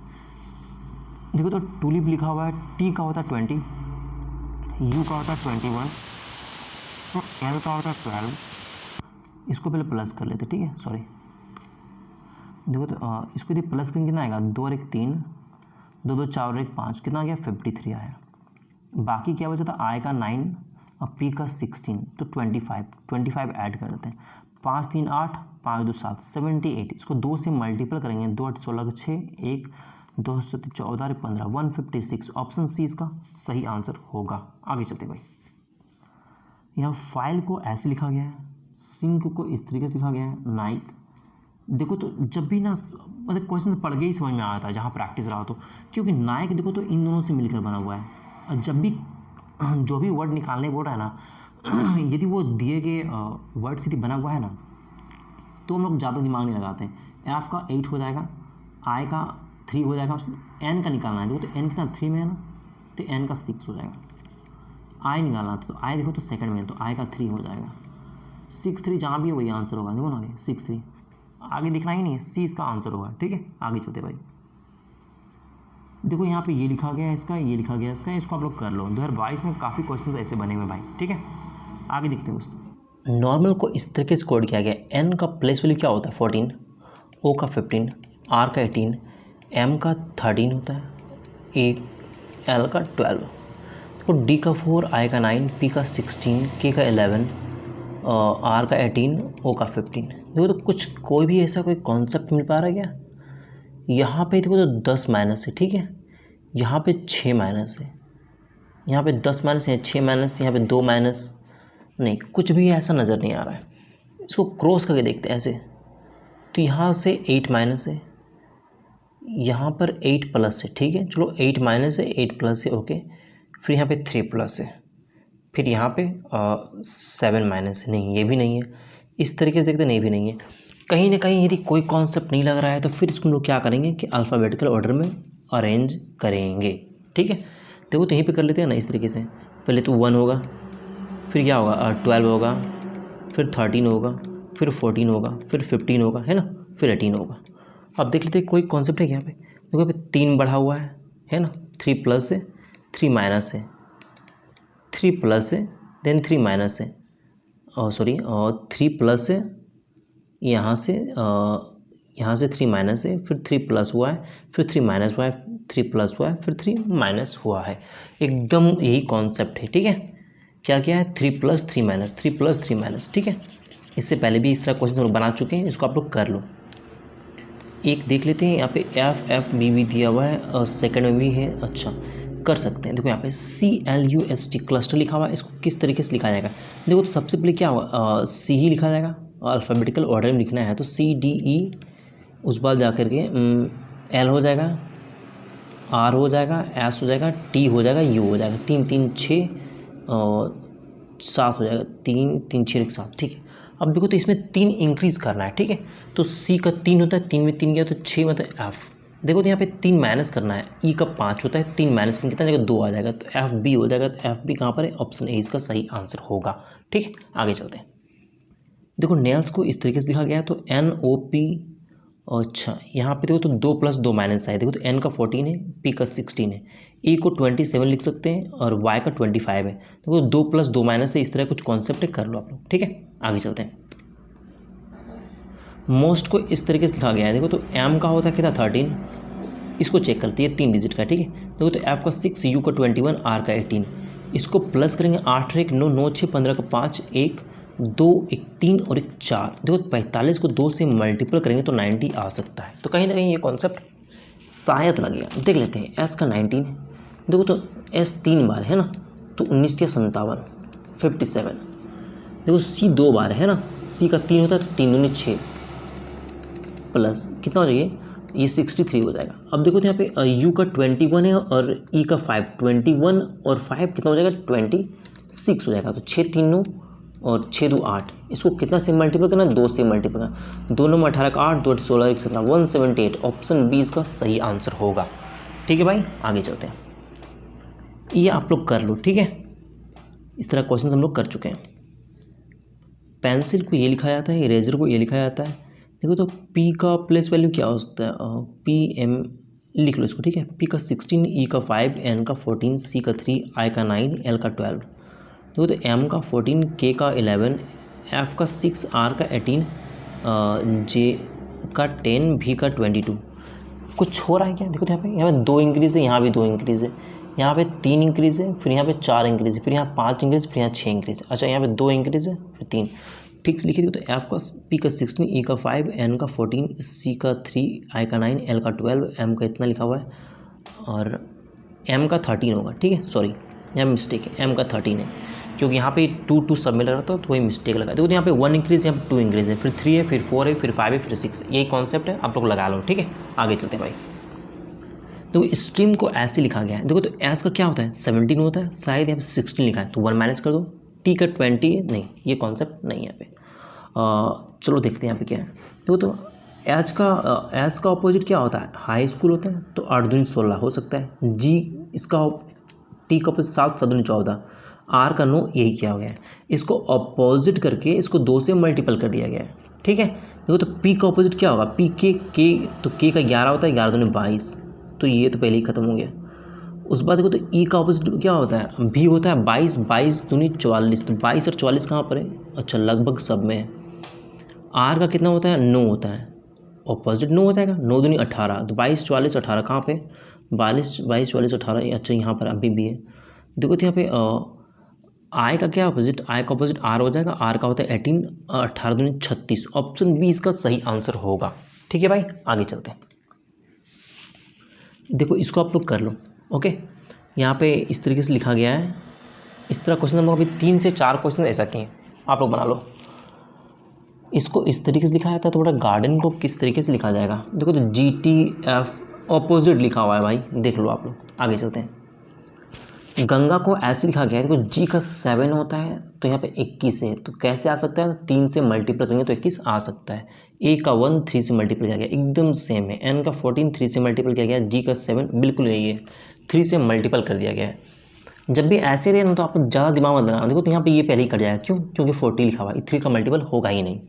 देखो तो टूलिप लिखा हुआ है, टी का होता है 20, यू का होता है 21, तो एल का होता है 12, इसको पहले प्लस कर लेते, ठीक है, सॉरी। देखो तो इसको यदि प्लस करेंगे कितना आएगा, 2 और 1 3, 2 2 4 और 1 5, कितना आ गया 53 आया। बाकी क्या बचा था, आई का 9 और पी का 16, तो 25 ऐड कर देते हैं, 5 3 8, 5 2 7, 78। इसको 2 से मल्टीपल करेंगे, 2 8 16 6, 1 2 7 14 15, 156। ऑप्शन सी इसका सही आंसर होगा। आगे चलते भाई, यहाँ फाइल को ऐसे लिखा गया है, सिंक को इस तरीके से लिखा गया है, नाइक। देखो तो जब भी ना मतलब क्वेश्चन पढ़ के ही समझ में आता है जहाँ प्रैक्टिस रहा तो, क्योंकि नाइक देखो तो इन दोनों से मिलकर बना हुआ है, और जब भी जो भी वर्ड निकालने बोल रहा है ना यदि वो दिए गए वर्ड से बना हुआ है ना, तो हम लोग ज़्यादा दिमाग नहीं लगाते हैं। एफ का 8 हो जाएगा, आई का 3 हो जाएगा, एन का निकालना है, देखो तो एन कितना 3 में है ना, तो एन का 6 हो जाएगा। आई निकालना था, तो आई देखो तो सेकंड में है, तो आई का 3 हो जाएगा, 6 3 जहाँ भी है वही आंसर होगा। देखो ना आगे 6 3, आगे दिखना ही नहीं है, सी इसका आंसर होगा। ठीक है, आगे चलते भाई, देखो यहाँ पे ये लिखा गया है इसका, ये लिखा गया है इसका, इसको आप लोग कर लो। 2022 में काफ़ी क्वेश्चन ऐसे बने हुए भाई। ठीक है, आगे देखते हैं दोस्तों। नॉर्मल को इस तरीके से कोड किया गया, एन का प्लेस वैल्यू क्या होता है 14, ओ का 15, आर का 18, एम का 13 होता है, एल का 12, तो डी का 4, आई का 9, पी का 16, के का 11, आर का 18, ओ का 15। देखो तो कुछ कोई भी ऐसा कोई कॉन्सेप्ट मिल पा रहा है क्या? यहाँ पे देखो तो 10 माइनस है, ठीक है, यहाँ पे 6 माइनस है, यहाँ पे 10 माइनस है, 6 माइनस, यहाँ पे 2 माइनस, नहीं कुछ भी ऐसा नज़र नहीं आ रहा है। इसको क्रॉस करके देखते हैं ऐसे, तो यहाँ से 8 माइनस है, यहाँ पर 8 प्लस है, ठीक है, चलो 8 माइनस है, 8 प्लस है, ओके। फिर यहाँ पे 3 प्लस है, फिर यहाँ पे 7 माइनस है, नहीं ये भी नहीं है। इस तरीके से देखते नहीं भी नहीं है। कहीं ना कहीं यदि कोई कॉन्सेप्ट नहीं लग रहा है तो फिर इसको हम लोग क्या करेंगे कि अल्फ़ाबेटिकल ऑर्डर में अरेंज करेंगे, ठीक है। देखो तो यहीं पे कर लेते हैं ना इस तरीके से। पहले तो 1 होगा, फिर क्या होगा 12 होगा, फिर 13 होगा, फिर 14 होगा, फिर 15 होगा, है ना, फिर 18 होगा। अब देख लेते हैं कोई कॉन्सेप्ट है यहाँ पे। देखो यहाँ पे 3 बढ़ा हुआ है ना, 3 प्लस है, 3 माइनस है, 3 प्लस है, देन 3 माइनस है, सॉरी 3 प्लस है, यहाँ से 3 माइनस है, फिर 3 प्लस हुआ है, फिर 3 माइनस हुआ है, 3 प्लस हुआ है, फिर 3 माइनस हुआ है। एकदम यही कॉन्सेप्ट है, ठीक है। क्या क्या है 3 प्लस 3 माइनस, 3 प्लस 3 माइनस, ठीक है। इससे पहले भी इस तरह क्वेश्चन हम लोग बना चुके हैं, इसको आप लोग कर लो। एक देख लेते हैं यहाँ पे एफ बी भी दिया हुआ है और सेकेंड में भी है, अच्छा कर सकते हैं। देखो यहाँ पे CLUST क्लस्टर लिखा हुआ है, इसको किस तरीके से लिखा जाएगा। देखो तो सबसे पहले क्या होगा C ही लिखा जाएगा, अल्फ़ाबेटिकल ऑर्डर में लिखना है तो CDE, उस बाद जा कर के L हो जाएगा, R हो जाएगा, S हो जाएगा, T हो जाएगा, U हो जाएगा, 3 3 6 और 7 हो जाएगा, 3 3 6 7, ठीक है। अब देखो तो इसमें 3 इंक्रीज़ करना है, ठीक है। तो C का 3 होता है, 3 में 3 गया तो 6 मतलब F। देखो तो यहाँ पे 3 माइनस करना है, E का 5 होता है, 3 माइनस करना कितना जाएगा 2 आ जाएगा, तो FB हो जाएगा। तो FB कहाँ पर है, ऑप्शन ए इसका सही आंसर होगा, ठीक है। आगे चलते हैं। देखो नेल्स को इस तरीके से लिखा गया है तो NOP, अच्छा यहाँ पे देखो तो 2 प्लस 2 माइनस है। देखो तो N का 14 है, P का 16 है, E को 27 लिख सकते हैं और Y का 25 है। देखो 2 प्लस 2 माइनस है, इस तरह कुछ कॉन्सेप्ट है, कर लो आप लोग, ठीक है। आगे चलते हैं। मोस्ट को इस तरीके से लिखा गया है। देखो तो M का होता है कितना 13, इसको चेक करती है 3 डिजिट का, ठीक है। देखो तो F का 6, U का 21, R का 18, इसको प्लस करेंगे 8 1 9 9 6 15 का 5 1 2 1 3 और 1 4। देखो 45 को 2 से मल्टीपल करेंगे तो 90 आ सकता है। तो कहीं ना कहीं ये कॉन्सेप्ट शायद लगेगा, देख लेते हैं। S का 19 है, देखो तो S 3 बार है ना, तो 19 के 57 57। देखो C 2 बार है ना, C का 3 होता है तो 3 दूनी 6 प्लस कितना हो जाएगा ये 63 हो जाएगा। अब देखो तो यहाँ पे U का 21 है और E का 5, 21 और 5 कितना हो जाएगा 26 हो जाएगा। तो 6 3 9 और 6 2 8, इसको कितना से मल्टीपल करना, 2 से मल्टीपल करना, 2 9 18 का 8, 2 16 1 17, 178, ऑप्शन बी इसका सही आंसर होगा, ठीक है भाई। आगे चलते हैं, ये आप लोग कर लो, ठीक है। इस तरह क्वेश्चन हम लोग कर चुके हैं। पेंसिल को ये लिखा जाता है, इरेजर को ये लिखा जाता है। देखो तो P का प्लेस वैल्यू क्या हो सकता है, PM लिख लो इसको, ठीक है। P का 16, E का 5, N का 14, C का 3, I का 9, L का 12। देखो तो M का 14, K का 11, F का 6, R का 18, J का 10, V का 22। कुछ हो रहा है क्या, देखो तो यहाँ पे 2 इंक्रीज़ है, यहाँ भी 2 इंक्रीज़ है, यहाँ पे 3 इंक्रीज़ है, फिर यहाँ पे 4 इंक्रीज़ है, फिर यहाँ 5 इंक्रीज़, फिर यहाँ 6 इंक्रीज़। अच्छा यहाँ पे 2 इंक्रीज़ है, फिर 3, ठीक से लिखिए। तो F का P का 16, E का 5, N का 14, C का 3, I का 9, L का 12, M का इतना लिखा हुआ है और M का 13 होगा, ठीक है। सॉरी यहाँ मिस्टेक है, M का 13 है क्योंकि यहाँ पे 2 2 सब में लग रहा था तो वही मिस्टेक लगा। देखो तो यहाँ पे 1 इंक्रीज़, यहाँ पे 2 इंक्रीज़ है, फिर 3 है, फिर 4 है, फिर 5 है, फिर 6। यही कॉन्सेप्ट है, आप लोग लगा लो, ठीक है। आगे चलते हैं भाई। देखो स्ट्रीम को ऐसे लिखा गया है। देखो तो S का क्या होता है 17 होता है, शायद यहाँ पे 16 लिखा है तो 1 माइनस कर दो। T का 20 है, नहीं ये कॉन्सेप्ट नहीं है यहाँ पे। चलो देखते हैं यहाँ पे क्या है। देखो तो एच का ऑपोजिट क्या होता है, हाई स्कूल होता है तो 8 दूनी 16 हो सकता है। जी इसका टी का ऑपोजिट 7 7 दूनी 14, आर का 9, यही क्या हो गया है। इसको ऑपोजिट करके इसको 2 से मल्टीपल कर दिया गया है, ठीक है। देखो तो पी का ऑपोजिट क्या होगा, पी के तो के का 11 होता है, 11 दूनी 22, तो ये तो पहले ही खत्म हो गया। उस बाद देखो तो ई का ऑपोजिट क्या होता है, भी होता है 22, 22 दूनी 44, तो 22 और 44 कहाँ पर है, अच्छा लगभग सब में है। आर का कितना होता है 9 होता है, ऑपोजिट 9 हो जाएगा, 9 दूनी 18, तो 22 44 18 कहाँ पे 22 44 18, अच्छा यहाँ पर अभी भी है। देखो तो यहाँ पे आई का क्या ऑपोजिट, आई का ऑपोजिट आर हो जाएगा, आर का होता है 18, 18 दूनी 36, ऑप्शन बी इसका सही आंसर होगा, ठीक है भाई। आगे चलते हैं, देखो इसको आप लोग कर लो, ओके। यहाँ पे इस तरीके से लिखा गया है, इस तरह क्वेश्चन हम लोग अभी 3 से 4 क्वेश्चन ऐसा किए, आप लोग बना लो। इसको इस तरीके से लिखा जाता है, तो बड़ा गार्डन को किस तरीके से लिखा जाएगा, देखो तो GTF ऑपोजिट लिखा हुआ है भाई, देख लो आप लोग। आगे चलते हैं। गंगा को ऐसे लिखा गया है, देखो जी का 7 होता है तो यहाँ पे 21 है, तो कैसे आ सकता है? 3 से मल्टीप्लाई करेंगे तो 21 आ सकता है। ए का 1 3 से मल्टीप्लाई किया गया, एकदम सेम है। एन का 14 3 से मल्टीप्लाई किया गया, जी का 7 बिल्कुल यही है, 3 से मल्टीपल कर दिया गया है। जब भी ऐसे रहे ना तो आपको ज़्यादा दिमाग मत लगाना। देखो तो यहाँ पे ये पहले ही कट जाएगा, क्यों? क्योंकि 40 लिखा हुआ है, 3 का मल्टीपल होगा ही नहीं।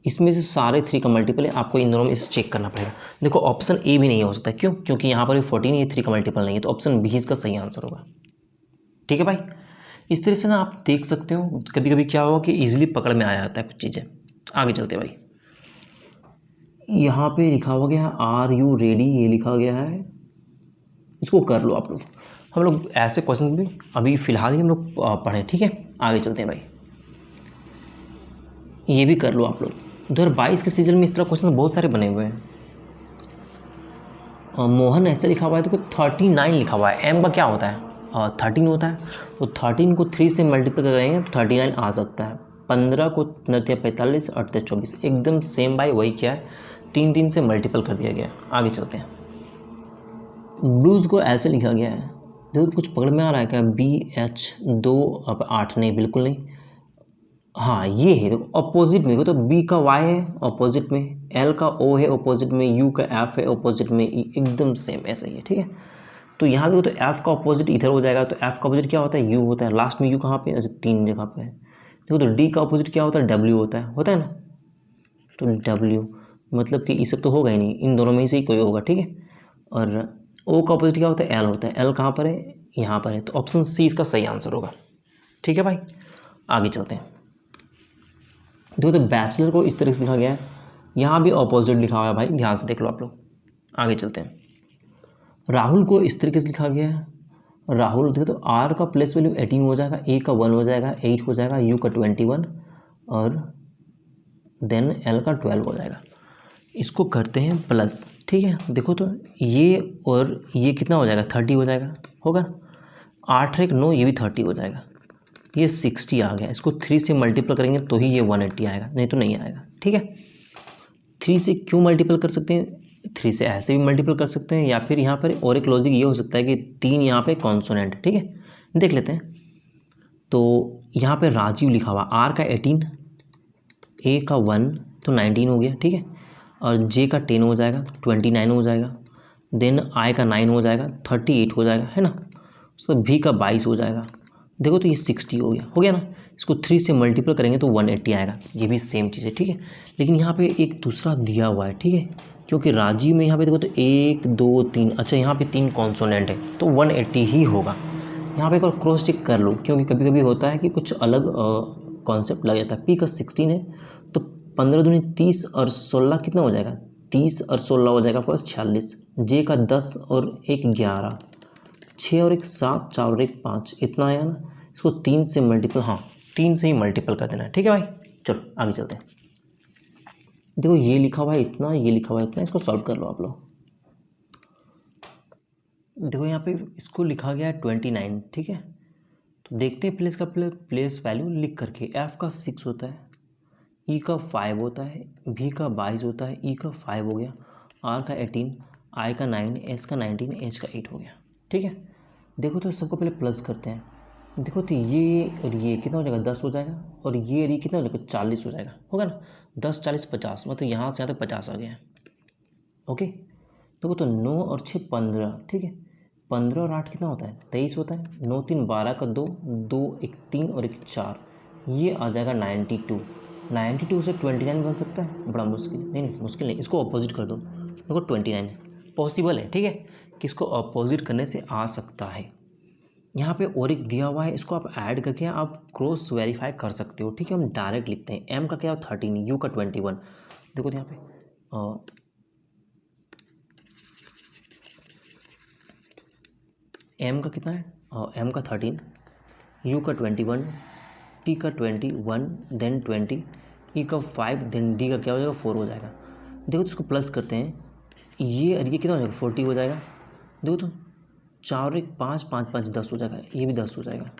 इसमें से सारे 3 का मल्टीपल है, आपको इन दोनों में इसे चेक करना पड़ेगा। देखो ऑप्शन ए भी नहीं हो सकता, क्यों? क्योंकि यहाँ पर भी 14 ये 3 का मल्टीपल नहीं है, तो ऑप्शन बी इसका सही आंसर होगा। ठीक है भाई, इस तरह से ना आप देख सकते हो कभी कभी क्या होगा कि इजीली पकड़ में आ जाता है कुछ चीज़ें। आगे चलते भाई, यहाँ पे लिखा हुआ गया है आर यू रेडी, ये लिखा गया है, इसको कर लो आप लोग। हम लोग ऐसे क्वेश्चन भी अभी फ़िलहाल ही हम लोग पढ़ें, ठीक है। आगे चलते हैं भाई, ये भी कर लो आप लोग। 2022 के सीजन में इस तरह क्वेश्चन बहुत सारे बने हुए हैं। मोहन ऐसे लिखा हुआ है, तो 39 लिखा हुआ है। एम का क्या होता है? 13 होता है, तो 13 को 3 से मल्टीप्लाई करेंगे तो 39 आ सकता है। 15 को 45 8 24, एकदम सेम भाई, वही क्या है, 3 3 से मल्टीपल कर दिया गया। आगे चलते हैं। ब्लूज़ को ऐसे लिखा गया है, देखो कुछ पकड़ में आ रहा है क्या? BH2 अब 8 नहीं, बिल्कुल नहीं। हाँ ये है, देखो अपोजिट में, तो बी का वाई है अपोजिट में, एल का ओ है अपोजिट में, यू का एफ है अपोजिट में, एकदम सेम ऐसा ही है। ठीक है, तो यहाँ देखो तो एफ का अपोजिट इधर हो जाएगा, तो एफ का अपोजिट क्या होता है? यू होता है। लास्ट में यू कहाँ पे? अच्छा 3 जगह पे है। देखो तो डी का अपोजिट क्या होता है? डब्ल्यू होता है ना, तो डब्ल्यू मतलब कि ये सब तो होगा ही नहीं, इन दोनों में से ही कोई होगा। ठीक है, और ओ का अपोजिट क्या होता है? एल होता है। एल कहाँ पर है? यहाँ पर है, तो ऑप्शन सी इसका सही आंसर होगा। ठीक है भाई, आगे चलते हैं। देखो तो बैचलर को इस तरह से लिखा गया है, यहाँ भी ऑपोजिट लिखा हुआ है भाई, ध्यान से देख लो आप लोग। आगे चलते हैं। राहुल को इस तरीके से लिखा गया है, राहुल देखो तो आर का प्लेस वैल्यू 18 हो जाएगा, ए का 1 हो जाएगा, 8 हो जाएगा, यू का 21 और देन एल का 12 हो जाएगा। इसको करते हैं प्लस। ठीक है, देखो तो ये और ये कितना हो जाएगा? 30 हो जाएगा, होगा। 8 एक 9, ये भी 30 हो जाएगा, ये 60 आ गया। इसको 3 से मल्टीपल करेंगे तो ही ये 180 आएगा, नहीं तो नहीं आएगा। ठीक है, 3 से क्यों मल्टीपल कर सकते हैं? 3 से ऐसे भी मल्टीपल कर सकते हैं, या फिर यहाँ पर और एक लॉजिक ये हो सकता है कि 3 यहाँ पे कॉन्सोनेंट। ठीक है, देख लेते हैं। तो यहाँ पे राजीव लिखा हुआ, आर का 18, ए का 1 तो 19 हो गया। ठीक है, और जे का 10 हो जाएगा, 29 हो जाएगा, देन आई का 9 हो जाएगा, 38 हो जाएगा, है ना। उसका भी का 22 हो जाएगा। देखो तो ये 60 हो गया ना। इसको 3 से मल्टीपल करेंगे तो 180 आएगा, ये भी सेम चीज़ है। ठीक है, लेकिन यहाँ पे एक दूसरा दिया हुआ है। ठीक है, क्योंकि राजीव में यहाँ पे देखो तो 1 2 3, अच्छा यहाँ पे 3 कॉन्सोनेंट है तो 180 ही होगा। यहाँ पे एक और क्रॉस चेक कर लो, क्योंकि कभी कभी होता है कि कुछ अलग कॉन्सेप्ट लग जाता है। पी का 16 है, तो 15 दूनी 30 और 16 कितना हो जाएगा? 30 और 16 हो जाएगा प्लस 46। जे का 10 और 1 11, 6 और 1 7, 4 और 1 5, इतना आया ना। इसको 3 से मल्टीपल, हाँ 3 से ही मल्टीपल कर देना है। ठीक है भाई, चलो आगे चलते हैं। देखो ये लिखा हुआ है इतना, ये लिखा हुआ है इतना, इसको सॉल्व कर लो आप लोग। देखो यहाँ पे इसको लिखा गया है 29। ठीक है, तो देखते हैं प्लेस का प्लेस वैल्यू लिख करके। एफ का 6 होता है, ई का 5 होता है, भी का 22 होता है, ई का 5 हो गया, आर का 18, आई का 9, एस का 19, एच का 8 हो गया। ठीक है, देखो तो सबको पहले प्लस करते हैं। देखो तो ये और ये कितना हो जाएगा? 10 हो जाएगा, और ये कितना हो जाएगा? 40 हो जाएगा, होगा ना। 10 40 50, मतलब यहाँ से यहाँ तक 50 आ गया है। ओके, देखो तो 9 और 6 15। ठीक है, 15 और 8 कितना होता है? 23 होता है। 9 3 12 का 2, 2 1 3 और 1 4, ये आ जाएगा 92। 92 से 29 बन सकता है? बड़ा मुश्किल, नहीं मुश्किल नहीं, इसको अपोजिट कर दो। देखो 29 पॉसिबल है। ठीक है, कि इसको अपोजिट करने से आ सकता है। यहाँ पे और एक दिया हुआ है, इसको आप ऐड करके आप क्रॉस वेरीफाई कर सकते हो। ठीक है, हम डायरेक्ट लिखते हैं। एम का क्या? 13, यू का 21। देखो तो यहाँ पे एम का कितना है? एम का 13, यू का 21, टी का 21, देन 20, ई का 5, देन डी का क्या हो जाएगा? 4 हो जाएगा। देखो तो इसको प्लस करते हैं, ये कितना हो जाएगा? 40 हो जाएगा। देखो तो 4 और 1 5, 5 5 10 हो जाएगा, ये भी 10 हो जाएगा।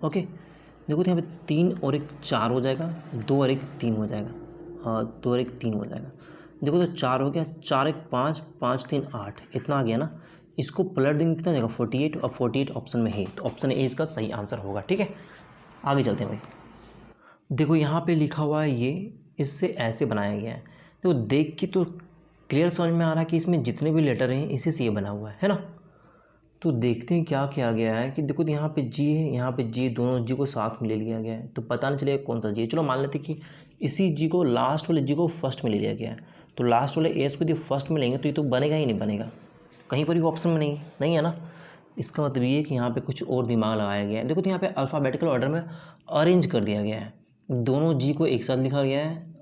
ओके, देखो तो यहाँ पे 3 और 1 4 हो जाएगा, 2 और 1 3 हो जाएगा, 2 और 1 3 हो जाएगा। देखो तो 4 हो गया, 4 1 5, 5 3 8, इतना आ गया ना। इसको पलट देंगे कितना जाएगा 48, और 48 ऑप्शन में है, तो ऑप्शन ए इसका सही आंसर होगा। ठीक है, आगे चलते हैं भाई। देखो यहाँ पे लिखा हुआ है ये, इससे ऐसे बनाया गया है। तो देख के तो क्लियर समझ में आ रहा है कि इसमें जितने भी लेटर हैं इसी से ये बना हुआ है ना। तो देखते हैं क्या किया गया है कि देखो यहाँ पे जी है, यहाँ पे जी, दोनों जी को साथ में ले लिया गया है, तो पता नहीं चलेगा कौन सा जी है। चलो मान लेते कि इसी जी को, लास्ट वाले जी को फर्स्ट में ले लिया गया है, तो लास्ट वाले एस को यदि फर्स्ट में लेंगे तो ये तो बनेगा ही नहीं, बनेगा कहीं पर भी ऑप्शन में नहीं है ना। इसका मतलब ये है कि यहाँ पे कुछ और दिमाग लगाया गया है। देखो तो यहाँ पे अल्फ़ाबेटिकल ऑर्डर में अरेंज कर दिया गया है, दोनों जी को एक साथ लिखा गया है,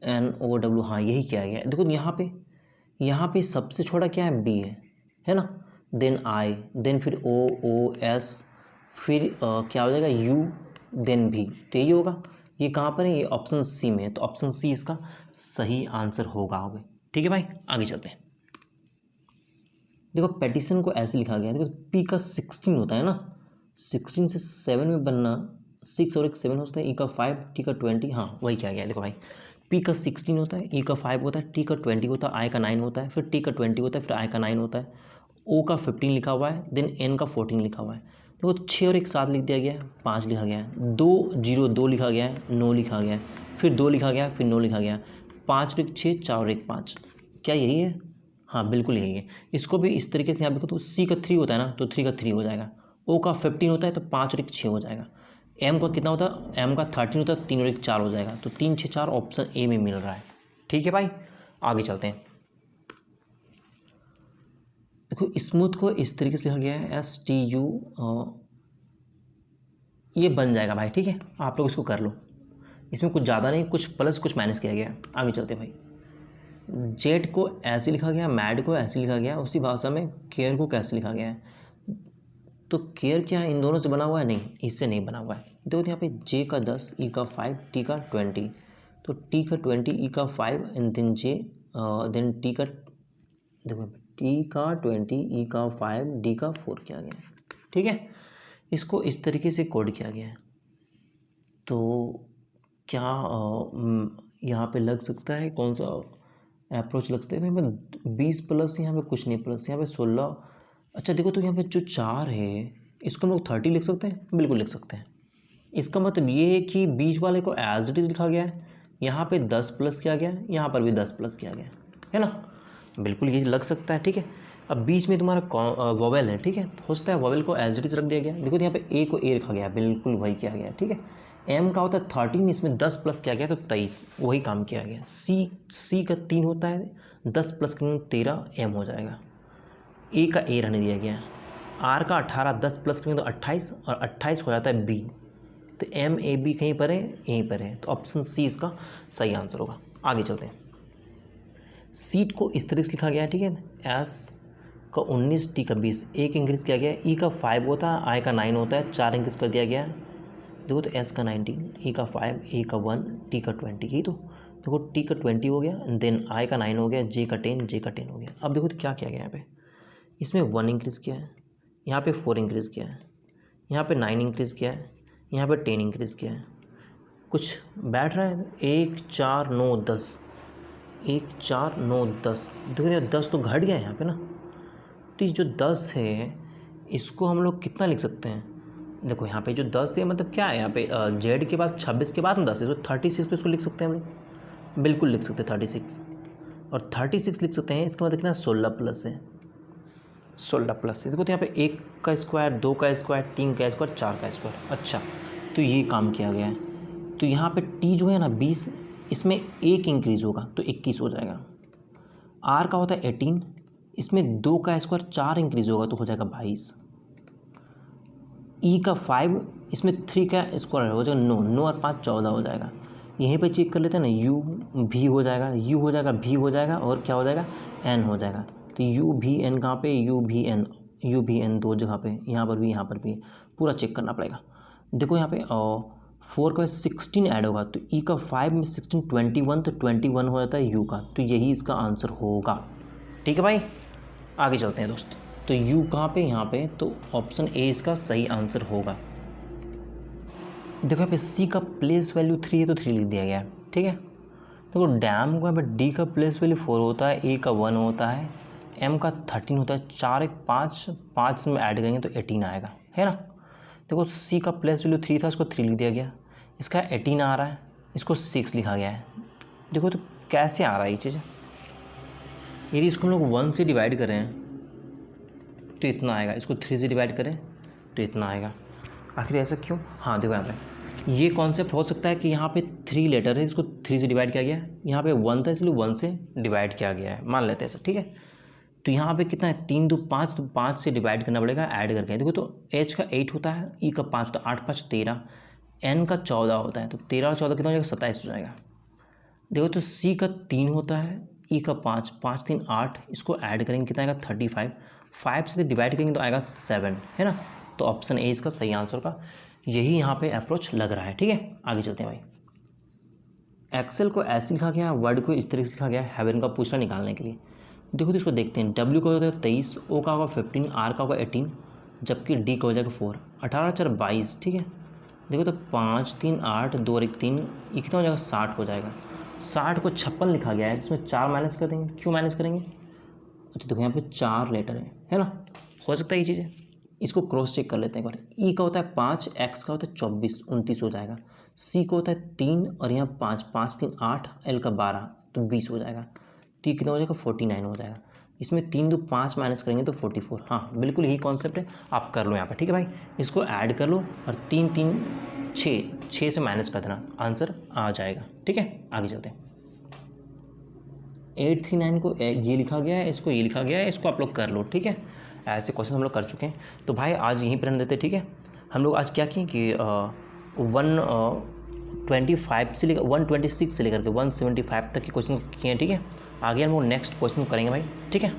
ILNOW, हाँ यही किया गया है। देखो यहाँ पे सबसे छोटा क्या है, बी है ना, देन आई, देन फिर OS, फिर क्या हो जाएगा U, देन भी, तो यही होगा। ये कहाँ पर है, ये ऑप्शन सी में है, तो ऑप्शन सी इसका सही आंसर होगा। ठीक है भाई, आगे चलते हैं। देखो पेटिशन को ऐसे लिखा गया है, देखो P का 16 होता है ना, 16 से 7 में बनना, 6 और एक 7 होता है, E का 5, T का 20, हाँ वही क्या गया है। देखो भाई P का 16 होता है, E का 5 होता है, T का 20 होता है, I का 9 होता है, फिर T का 20 होता है, फिर I का 9 होता है, O का 15 लिखा हुआ है, देन N का 14 लिखा हुआ है। देखो 6 और एक 7 लिख दिया गया है, 5 लिखा गया है, 2 0 2 लिखा गया है, 9 लिखा गया है, फिर 2 लिखा गया है, फिर 9 लिखा गया है, 5 और एक 6, 4 और एक 5, क्या यही है? हाँ बिल्कुल यही है। इसको भी इस तरीके से यहाँ पे तो C का 3 होता है ना, तो 3 का 3 हो जाएगा, O का 15 होता है तो 5 और एक 6 हो जाएगा, M का कितना होता है, M का 13 होता है, 3 और एक 4 हो जाएगा, तो 3 6 4 ऑप्शन ए में मिल रहा है। ठीक है भाई, आगे चलते हैं। देखो स्मूथ को इस तरीके से लिखा गया है STU, ये बन जाएगा भाई। ठीक है, आप लोग इसको कर लो, इसमें कुछ ज़्यादा नहीं, कुछ प्लस कुछ माइनस किया गया है। आगे चलते हैं भाई। जेट को ऐसे लिखा गया, मैड को ऐसे लिखा गया, उसी भाषा में केयर को कैसे लिखा गया है, तो केयर क्या है, इन दोनों से बना हुआ है, नहीं इससे नहीं बना हुआ है। देखो यहाँ पे जे का 10, ई का 5, टी का 20, तो टी का 20, ई का 5 and then J, then T का, देखो टी का 20, ई का 5, डी का 4 किया गया है। ठीक है, इसको इस तरीके से कोड किया गया है। तो क्या यहाँ पे लग सकता है, कौन सा अप्रोच लग सकता है? यहाँ पे 20 प्लस, यहाँ पे कुछ नहीं प्लस, यहाँ पे 16। अच्छा देखो तो यहाँ पे जो 4 है इसको हम लोग 30 लिख सकते हैं, बिल्कुल लिख सकते हैं। इसका मतलब ये है कि बीच वाले को एज इट इज़ लिखा गया है, यहाँ पे 10 प्लस किया गया है, यहाँ पर भी 10 प्लस किया गया है ना, बिल्कुल ये लग सकता है। ठीक है, अब बीच में तुम्हारा वोवेल है, ठीक है, तो हो सकता है वोवेल को एज इट इज़ रख दिया गया। देखो तो यहाँ पे ए को ए रखा गया, बिल्कुल वही किया गया। ठीक है, एम का होता है 13, इसमें 10 प्लस किया गया तो 23, वही काम किया गया। सी का 3 होता है, 10 प्लस 13 एम हो जाएगा, ए का ए रहने दिया गया। आर का 18, 10 प्लस करेंगे तो 28, और 28 हो जाता है बी, तो एम ए बी कहीं पर है, यहीं पर है, तो ऑप्शन सी इसका सही आंसर होगा। आगे चलते हैं। सीट को इस तरह से लिखा गया है, ठीक है, एस का 19, टी का 20, एक इंक्रीज़ किया गया है, ई का 5 होता है, आई का 9 होता है, 4 इंक्रीज़ कर दिया गया है। देखो तो एस का 19, ई का 5, ए का 1, टी का 20, यही तो देखो टी का 20 हो गया, देन आई का 9 हो गया, जे का 10, जे का 10 हो गया। अब देखो तो क्या किया गया यहाँ पे, इसमें 1 इंक्रीज़ किया है, यहाँ पे 4 इंक्रीज़ किया है, यहाँ पे 9 इंक्रीज़ किया है, यहाँ पे 10 इंक्रीज़ किया है। कुछ बैठ रहा है, 1 4 9 10, 1 4 9 10, देखो 10 तो घट गया है यहाँ पे ना, तो जो 10 है इसको हम लोग कितना लिख सकते हैं? देखो यहाँ पे जो 10 है मतलब क्या है, यहाँ पे जेड के बाद 26 के बाद में 10 है, तो 36 पे इसको लिख सकते हैं हम लोग, बिल्कुल लिख सकते हैं 36, और 36 लिख सकते हैं। इसका मतलब कितना, 16 प्लस है, 16 प्लस है। देखो तो यहाँ पे 1 का स्क्वायर, 2 का स्क्वायर, 3 का स्क्वायर, 4 का स्क्वायर। अच्छा, तो ये काम किया गया है। तो यहाँ पे टी जो है ना 20, इसमें 1 इंक्रीज़ होगा तो 21 हो जाएगा। आर का होता है 18, इसमें 2 का स्क्वायर 4 इंक्रीज़ होगा तो हो जाएगा 22। ई का 5, इसमें 3 का स्क्वायर हो जाएगा 9, 9 और 5 14 हो जाएगा। यहीं पे चेक कर लेते हैं ना, यू भी हो जाएगा, यू हो जाएगा, भी हो जाएगा, और क्या हो जाएगा, एन हो जाएगा। तो यू भी एन कहाँ पे, यू भी एन 2 जगह पे, यहाँ पर भी, यहाँ पर भी, पूरा चेक करना पड़ेगा। देखो यहाँ पे 4 का 16 ऐड होगा, तो ई का 5 में 16 21, तो 21 हो जाता है यू का, तो यही इसका आंसर होगा। ठीक है भाई, आगे चलते हैं दोस्त। तो यू कहाँ पे, यहाँ पे, तो ऑप्शन ए इसका सही आंसर होगा। देखो यहाँ पे सी का प्लेस वैल्यू 3 है तो 3 लिख दिया गया है। ठीक है, देखो डैम को यहाँ पे डी का प्लेस वैल्यू 4 होता है, ए का 1 होता है, एम का 13 होता है, 4 1 5, 5 में ऐड करेंगे तो 18 आएगा, है ना। देखो सी का प्लेस वैल्यू 3 था, इसको 3 लिख दिया गया, इसका 18 आ रहा है, इसको 6 लिखा गया है। देखो तो कैसे आ रहा है ये चीज़, यदि इसको हम लोग 1 से डिवाइड करें तो इतना आएगा, इसको 3 से डिवाइड करें तो इतना आएगा। आखिर ऐसा क्यों? हाँ देखो यहाँ पे ये कॉन्सेप्ट हो सकता है कि यहाँ पे 3 लेटर है, इसको 3 से डिवाइड किया गया है, यहाँ पे 1 था इसलिए 1 से डिवाइड किया गया है, मान लेते हैं ऐसा, ठीक है। तो यहाँ पे कितना है, 3 2 5, तो 5 से डिवाइड करना पड़ेगा ऐड करके। देखो तो एच का 8 होता है, ई का 5 होता है, 8 5 13, एन का 14 होता है, तो 13 और 14 कितना हो जाएगा, 27 हो जाएगा। देखो तो सी का 3 होता है, ई का 5, 5 3 8, इसको ऐड करेंगे कितना आएगा 35, 5 से डिवाइड करेंगे तो आएगा 7, है ना। तो ऑप्शन ए इसका सही आंसर का यही यहाँ पे अप्रोच लग रहा है, ठीक है। आगे चलते हैं भाई। एक्सेल को ऐसे लिखा गया है, वर्ड को इस तरीके से लिखा गया है हेवन का पूछना निकालने के लिए। देखो तो इसको देखते हैं, डब्ल्यू का होगा 23, ओ का होगा 15, आर का होगा 18, जबकि डी का हो जाएगा 4, 18 4 22, ठीक है। देखो तो 5 3 8 2 और 1 3, ये कितना हो जाएगा 60 हो जाएगा। 60 को 56 लिखा गया है, इसमें 4 माइनस कर देंगे, क्यों माइनस करेंगे, अच्छा देखो यहाँ पे 4 लेटर है ना, हो सकता है ये चीज़ है। इसको क्रॉस चेक कर लेते हैं एक बार। ई का होता है 5, एक्स का होता है 24 29 हो जाएगा, सी का होता है 3 और यहाँ 5 5 3 8, एल का 12 तो 20 हो जाएगा, तो ये कितना हो जाएगा 49 हो जाएगा। इसमें 3 2 5 माइनस करेंगे तो 44, हाँ बिल्कुल यही कॉन्सेप्ट है, आप कर लो यहाँ पर, ठीक है भाई। इसको ऐड कर लो और 3 3 6 से माइनस कर देना, आंसर आ जाएगा, ठीक है। आगे चलते हैं। 839 को ये लिखा गया है, इसको ये लिखा गया है, इसको आप लोग कर लो, ठीक है। ऐसे क्वेश्चन हम लोग कर चुके हैं, तो भाई आज यहीं पर रहने देते, ठीक है। हम लोग आज क्या किए कि 125 से लेकर 126 से लेकर के 175 तक के क्वेश्चन किए हैं, ठीक है। आगे हम लोग नेक्स्ट क्वेश्चन करेंगे भाई, ठीक है।